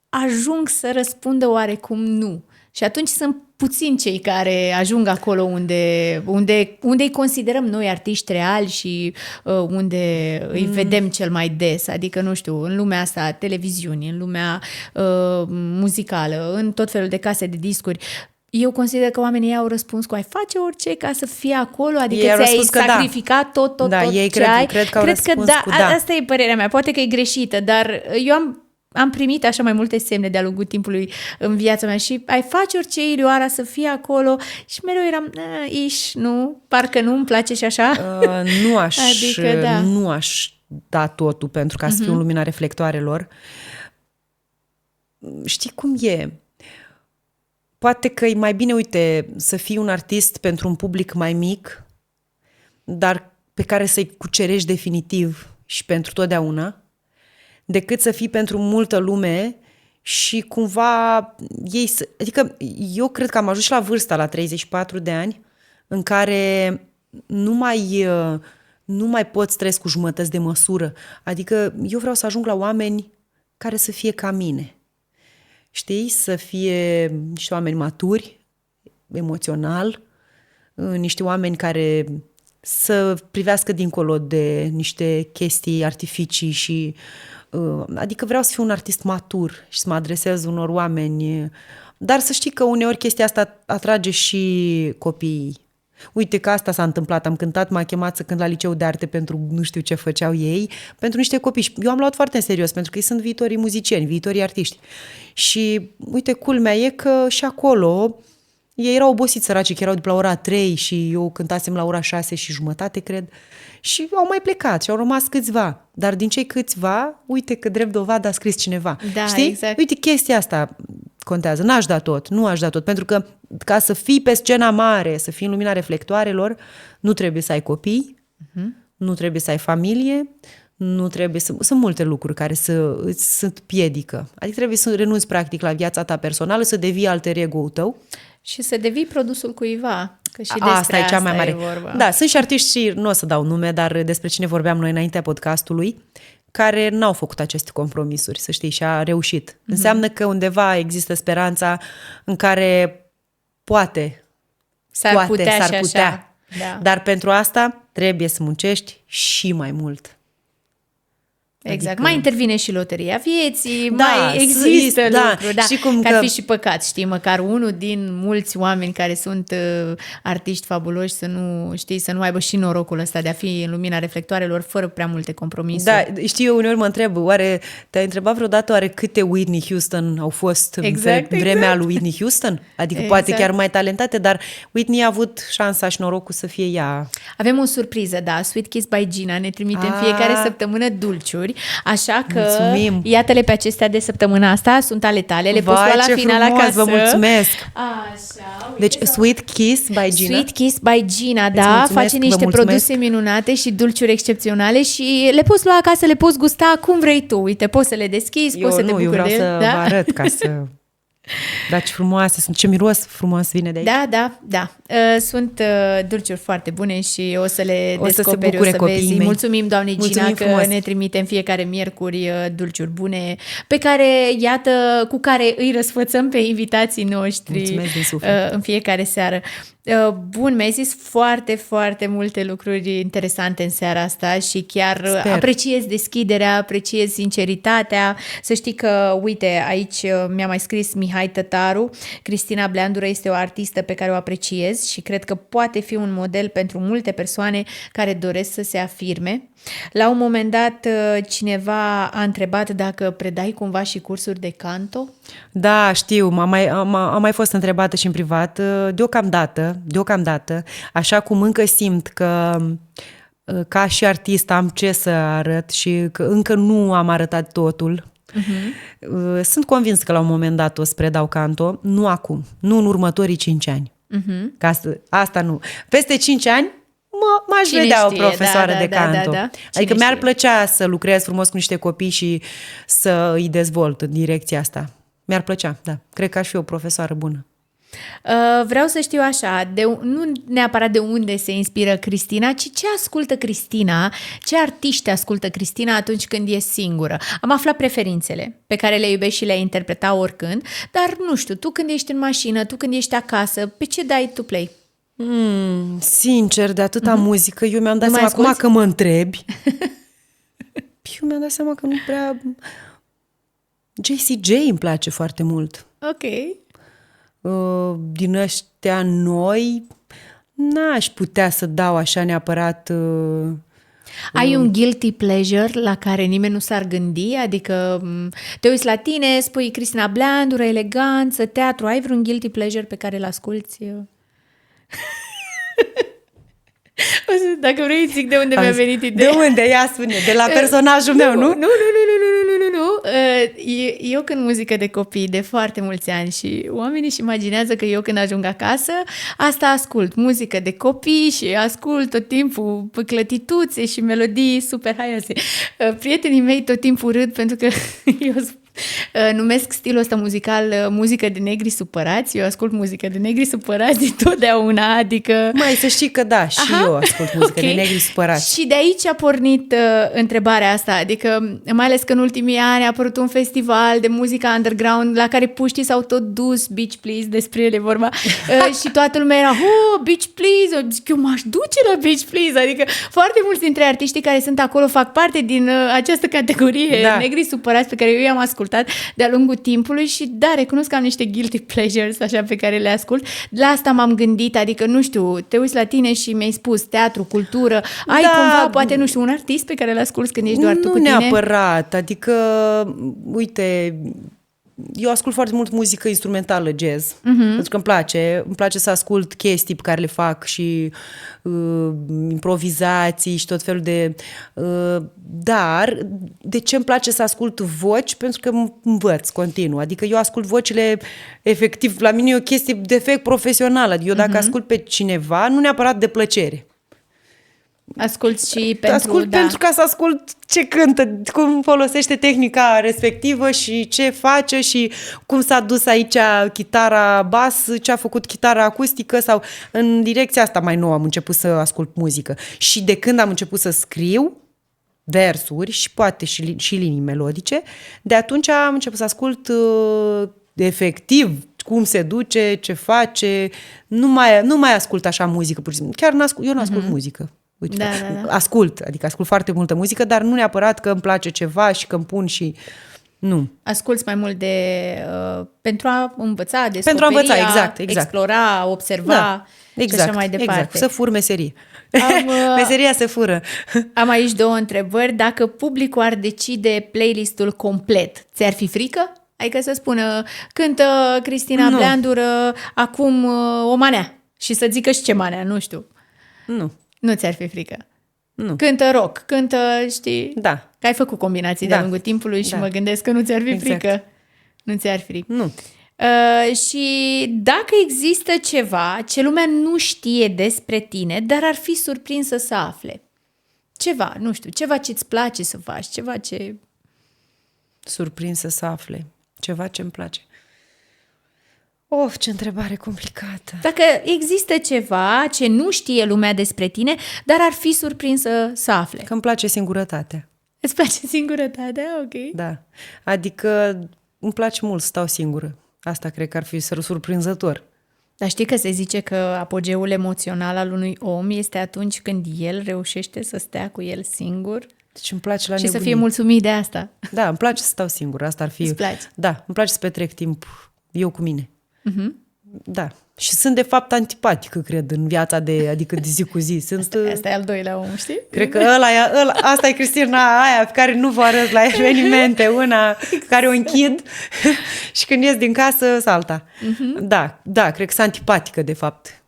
ajung să răspundă oarecum nu. Și atunci sunt puțini cei care ajung acolo unde îi considerăm noi artiști reali și unde îi vedem cel mai des. Adică, nu știu, în lumea asta a televiziunii, în lumea muzicală, în tot felul de case de discuri. Eu consider că oamenii au răspuns cu ai face orice ca să fie acolo, adică ți-ai sacrificat tot ei ce ai. Cred că au răspuns cu da. Asta e părerea mea. Poate că e greșită, dar eu am primit așa mai multe semne de-a lungul timpului în viața mea și ai face orice, Ilioara, să fie acolo și mereu eram, nu, parcă nu îmi place și așa. Nu aș da totul pentru ca să fiu în lumina reflectoarelor. Știi cum e? Poate că e mai bine, uite, să fii un artist pentru un public mai mic, dar pe care să-i cucerești definitiv și pentru totdeauna, decât să fii pentru multă lume și cumva Adică eu cred că am ajuns la vârsta, la 34 de ani, în care nu mai pot să trăiesc cu jumătăți de măsură. Adică eu vreau să ajung la oameni care să fie ca mine. Știi? Să fie niște oameni maturi, emoțional, niște oameni care să privească dincolo de niște chestii, artificii și... Adică vreau să fiu un artist matur și să mă adresez unor oameni, dar să știi că uneori chestia asta atrage și copiii. Uite că asta s-a întâmplat, am cântat, m-a chemat să cânt la liceu de arte pentru nu știu ce făceau ei, pentru niște copii și eu am luat foarte în serios, pentru că ei sunt viitorii muzicieni, viitorii artiști. Și uite, culmea e că și acolo ei erau obosiți săraci, că erau de la ora 3 și eu cântasem la ora 6:30, cred, și au mai plecat și au rămas câțiva. Dar din cei câțiva, uite că drept dovadă a scris cineva. Da, știi? exact. Uite, chestia asta contează. Nu aș da tot, pentru că ca să fii pe scena mare, să fii în lumina reflectoarelor, nu trebuie să ai copii, nu trebuie să ai familie, nu trebuie să... Sunt multe lucruri care îți piedică. Adică trebuie să renunți practic la viața ta personală, să devii alter ego-ul tău. Și să devii produsul cuiva. Că și asta e cea mai mare. Vorba. Da, sunt și artiști, și nu o să dau nume, dar despre cine vorbeam noi înaintea podcastului, care n-au făcut aceste compromisuri, să știi, și a reușit. Înseamnă că undeva există speranța în care s-ar putea. Da. Dar pentru asta trebuie să muncești și mai mult. Exact. Adică... Mai intervine și loteria vieții, da, mai există lucruri. Da. Și cum că ar fi și păcat, știi, măcar unul din mulți oameni care sunt artiști fabuloși să nu aibă și norocul ăsta de a fi în lumina reflectoarelor fără prea multe compromisuri. Da, știi, eu uneori mă întreb, oare te-ai întrebat vreodată câte Whitney Houston au fost în vremea lui Whitney Houston? Adică poate chiar mai talentate, dar Whitney a avut șansa și norocul să fie ea. Avem o surpriză, da, Sweet Kiss by Gina ne trimite în fiecare săptămână dulciuri. Așa că iată-le pe acestea de săptămâna asta, sunt ale tale, le poți lua la final acasă. Vă mulțumesc! Așa, deci Sweet Kiss by Gina. Sweet Kiss by Gina, da, face niște produse minunate și dulciuri excepționale și le poți lua acasă, le poți gusta cum vrei tu. Uite, poți să le deschizi, poți să te bucuri de ele. Eu vreau să vă arăt ca să... Dar ce frumoase sunt, ce miros frumos vine de aici. Da. Sunt dulciuri foarte bune și o să le O să se descoperi, bucure o să copiii vezi. mei. Mulțumim, doamnei Gina, Mulțumim că frumos. ne trimite în fiecare miercuri dulciuri bune, pe care, iată, cu care îi răsfățăm pe invitații noștri. Mulțumesc din suflet. În fiecare seară. Bun, mi-ai zis foarte, foarte multe lucruri interesante în seara asta și chiar Sper. apreciez deschiderea, apreciez sinceritatea. Să știi că, uite, aici mi-a mai scris Mihai Tătaru, Cristina Bleandură este o artistă pe care o apreciez și cred că poate fi un model pentru multe persoane care doresc să se afirme. La un moment dat, cineva a întrebat dacă predai cumva și cursuri de canto. Da, știu, am mai fost întrebată și în privat. Deocamdată, așa cum încă simt că ca și artist am ce să arăt și că încă nu am arătat totul. Sunt convins că la un moment dat o să predau canto, nu acum, nu în următorii 5 ani. Că asta nu. Peste 5 ani m-aș Cine vedea știe, o profesoară da, de da, canto. da. Adică Cine mi-ar știe. plăcea să lucrez frumos cu niște copii și să îi dezvolt în direcția asta. Mi-ar plăcea, da. Cred că aș fi o profesoară bună. Vreau să știu așa, nu neapărat de unde se inspiră Cristina, ci ce ascultă Cristina, ce artiști ascultă Cristina atunci când e singură. Am aflat preferințele pe care le iubești și le-ai interpreta oricând, dar nu știu, tu când ești în mașină, tu când ești acasă, pe ce dai tu play? Sincer, de atâta muzică, eu mi-am dat Nu mai seama acum asculți? că mă întrebi. Eu mi-am dat seama că nu prea... Jessie J îmi place foarte mult. Ok. Din ăștia noi, n-aș putea să dau așa neapărat... Ai un guilty pleasure la care nimeni nu s-ar gândi? Adică te uiți la tine, spui Cristina Bleandură, eleganță, teatru, ai vreun guilty pleasure pe care îl asculți? Dacă vrei, zic de unde mi-a venit ideea. De unde? Ia spune, de la personajul meu, nu? Nu. Eu când muzică de copii de foarte mulți ani și oamenii își imaginează că eu când ajung acasă, asta ascult, muzică de copii și ascult tot timpul clătituțe și melodii super haioase. Prietenii mei tot timpul râd pentru că eu numesc stilul ăsta muzical muzică de negri supărați. Eu ascult muzică de negri supărați întotdeauna, adică... Mai să știi că da, și eu ascult muzică de negri supărați. Și de aici a pornit întrebarea asta, adică mai ales că în ultimii ani a apărut un festival de muzică underground la care puștii s-au tot dus, Beach Please, despre ele vorba, și toată lumea era, Beach Please, eu m-aș duce la Beach Please, adică foarte mulți dintre artiștii care sunt acolo fac parte din această categorie, negri supărați pe care eu i-am ascultat de-a lungul timpului și da, recunosc că am niște guilty pleasures așa pe care le ascult. La asta m-am gândit, adică nu știu, te uiți la tine și mi-ai spus teatru, cultură, ai cumva, poate, nu știu, un artist pe care îl asculți când ești doar tu cu tine? Nu neapărat, adică, uite, eu ascult foarte mult muzică instrumentală, jazz, pentru că îmi place să ascult chestii pe care le fac și improvizații și tot felul de... dar, de ce îmi place să ascult voci? Pentru că învăț continuu, adică eu ascult vocile efectiv, la mine e o chestie de efect profesional, adică eu dacă ascult pe cineva, nu neapărat de plăcere. Asculți și pentru... Ascult pentru ca să ascult ce cântă, cum folosește tehnica respectivă și ce face și cum s-a dus aici chitara bas, ce a făcut chitara acustică sau în direcția asta mai nou am început să ascult muzică. Și de când am început să scriu versuri și poate și linii melodice, de atunci am început să ascult efectiv cum se duce, ce face, nu mai ascult așa muzică, pur și simplu. Chiar eu nu ascult muzică. Uite, Da. ascult foarte multă muzică, dar nu neapărat că îmi place ceva și că îmi pun și... Nu. Asculți mai mult pentru a învăța, descoperi, Pentru a învăța, exact. explora, observa și așa mai departe. Exact, să fur meserie. Meseria se fură. Am aici 2 întrebări. Dacă publicul ar decide playlistul complet, ți-ar fi frică? Adică să spună, cântă Cristina Bleandură acum o manea și să zică și ce manea, nu știu. Nu. Nu ți-ar fi frică? Nu. Cântă rock, cântă, știi? Da. Că ai făcut combinații de-a lungul timpului și mă gândesc că nu ți-ar fi frică. Nu ți-ar fi. Nu. Și dacă există ceva ce lumea nu știe despre tine, dar ar fi surprinsă să afle. Ceva, nu știu, ceva ce-ți place să faci, ceva ce... Surprinsă să afle. Ceva ce îmi place. Of, ce întrebare complicată. Dacă există ceva ce nu știe lumea despre tine, dar ar fi surprinsă să afle. Că îmi place singurătatea. Îți place singurătatea? Ok. Da. Adică îmi place mult să stau singură. Asta cred că ar fi surprinzător. Dar știi că se zice că apogeul emoțional al unui om este atunci când el reușește să stea cu el singur Deci îmi place la și nebunie. să fie mulțumit de asta. Da, îmi place să stau singură. Asta ar fi... Îți place? Da, îmi place să petrec timp eu cu mine. Da. Și sunt de fapt antipatică, cred, în viața adică de zi cu zi. Asta e al doilea om, știi? Cred că asta e Cristina aia pe care nu vă arăt la evenimente, una care o închid și când ies din casă, salta. Da, cred că sunt antipatică, de fapt.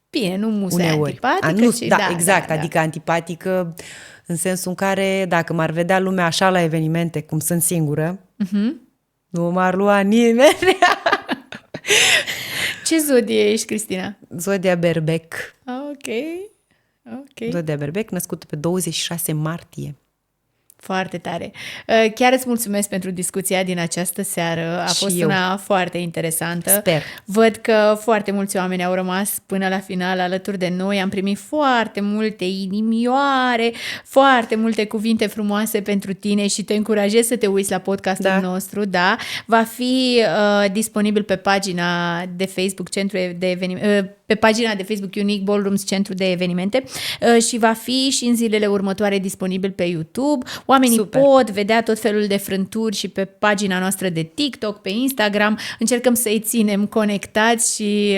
Bine, nu musai Uneori. antipatică, ci Da, exact, adică antipatică în sensul în care dacă m-ar vedea lumea așa la evenimente, cum sunt singură, nu m-ar lua nimeni. Ce zodie ești, Cristina? Zodia Berbec. Ok. Zodia Berbec, născută pe 26 martie. Foarte tare. Chiar îți mulțumesc pentru discuția din această seară. A fost eu. una foarte interesantă. Sper. Văd că foarte mulți oameni au rămas până la final alături de noi. Am primit foarte multe inimioare, foarte multe cuvinte frumoase pentru tine și te încurajez să te uiți la podcastul nostru. Da? Va fi disponibil pe pagina de Facebook Centru de Evenimente, pe pagina de Facebook Unique Ballrooms Centru de Evenimente și va fi și în zilele următoare disponibil pe YouTube. Oamenii pot vedea tot felul de frânturi și pe pagina noastră de TikTok, pe Instagram. Încercăm să-i ținem conectați și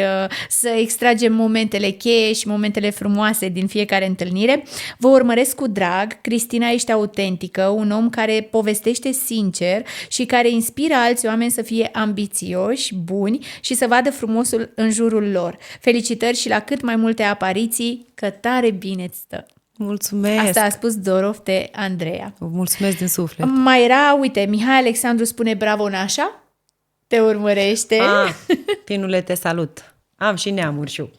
să extragem momentele cheie și momentele frumoase din fiecare întâlnire. Vă urmăresc cu drag. Cristina, ești autentică, un om care povestește sincer și care inspiră alți oameni să fie ambițioși, buni și să vadă frumosul în jurul lor. Felicitări și la cât mai multe apariții, că tare bine îți stă. Mulțumesc! Asta a spus Dorof de Andreea. Mulțumesc din suflet. Mai era, uite, Mihai Alexandru spune bravo Nașa, te urmărește. Tinule, te salut. Am și neamuri și eu.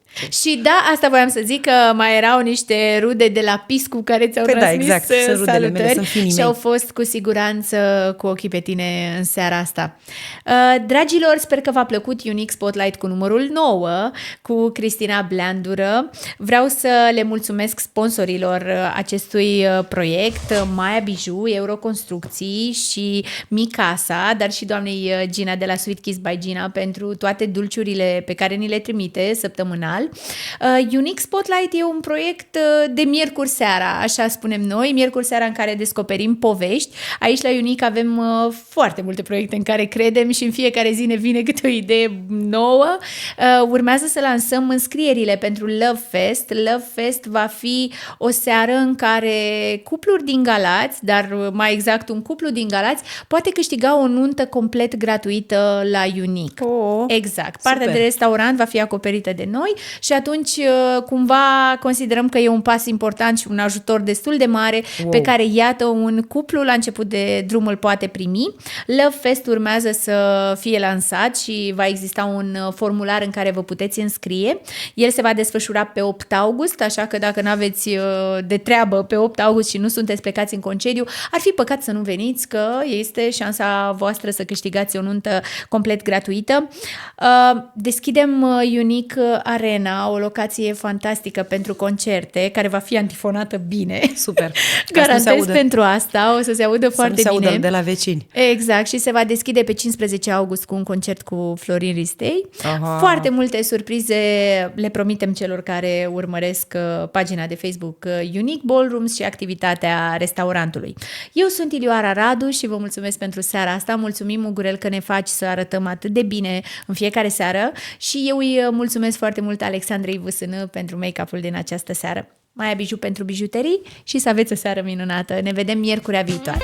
Și da, asta voiam să zic, că mai erau niște rude de la Piscu care ți-au transmis sunt rudele mele, sunt finii și mei. au fost cu siguranță cu ochii pe tine în seara asta. Dragilor, sper că v-a plăcut Unique Spotlight cu numărul 9 cu Cristina Bleandură. Vreau să le mulțumesc sponsorilor acestui proiect, Maia Biju, Euroconstrucții și Micasa, dar și doamnei Gina de la Sweet Kiss by Gina pentru toate dulciurile pe care ni le trimite săptămânal. Unique Spotlight e un proiect de miercuri seara, așa spunem noi, miercuri seara în care descoperim povești. Aici la Unique avem foarte multe proiecte în care credem și în fiecare zi ne vine câte o idee nouă. Urmează să lansăm înscrierile pentru Love Fest. Love Fest va fi o seară în care cupluri din Galați, dar mai exact un cuplu din Galați, poate câștiga o nuntă complet gratuită la Unique. Exact. Partea de restaurant va fi acoperită de noi și atunci cumva considerăm că e un pas important și un ajutor destul de mare pe care, iată, un cuplu la început de drum îl poate primi. Love Fest urmează să fie lansat și va exista un formular în care vă puteți înscrie. El se va desfășura pe 8 august, așa că dacă nu aveți de treabă pe 8 august și nu sunteți plecați în concediu, ar fi păcat să nu veniți, că este șansa voastră să câștigați o nuntă complet gratuită. Deschidem Unique Arena, o locație fantastică pentru concerte, care va fi antifonată bine. Super. Garantez pentru asta, o să se audă foarte bine. Să se audă de la vecini. Exact, și se va deschide pe 15 august cu un concert cu Florin Ristei. Foarte multe surprize le promitem celor care urmăresc pagina de Facebook Unique Ballrooms și activitatea restaurantului. Eu sunt Ilioara Radu și vă mulțumesc pentru seara asta. Mulțumim, Mugurel, că ne faci să arătăm atât de bine în fiecare seară și eu îi mulțumesc foarte mult Alexandrei Vâsână pentru make-up-ul din această seară. Maia Biju pentru bijuterii și să aveți o seară minunată. Ne vedem miercurea viitoare.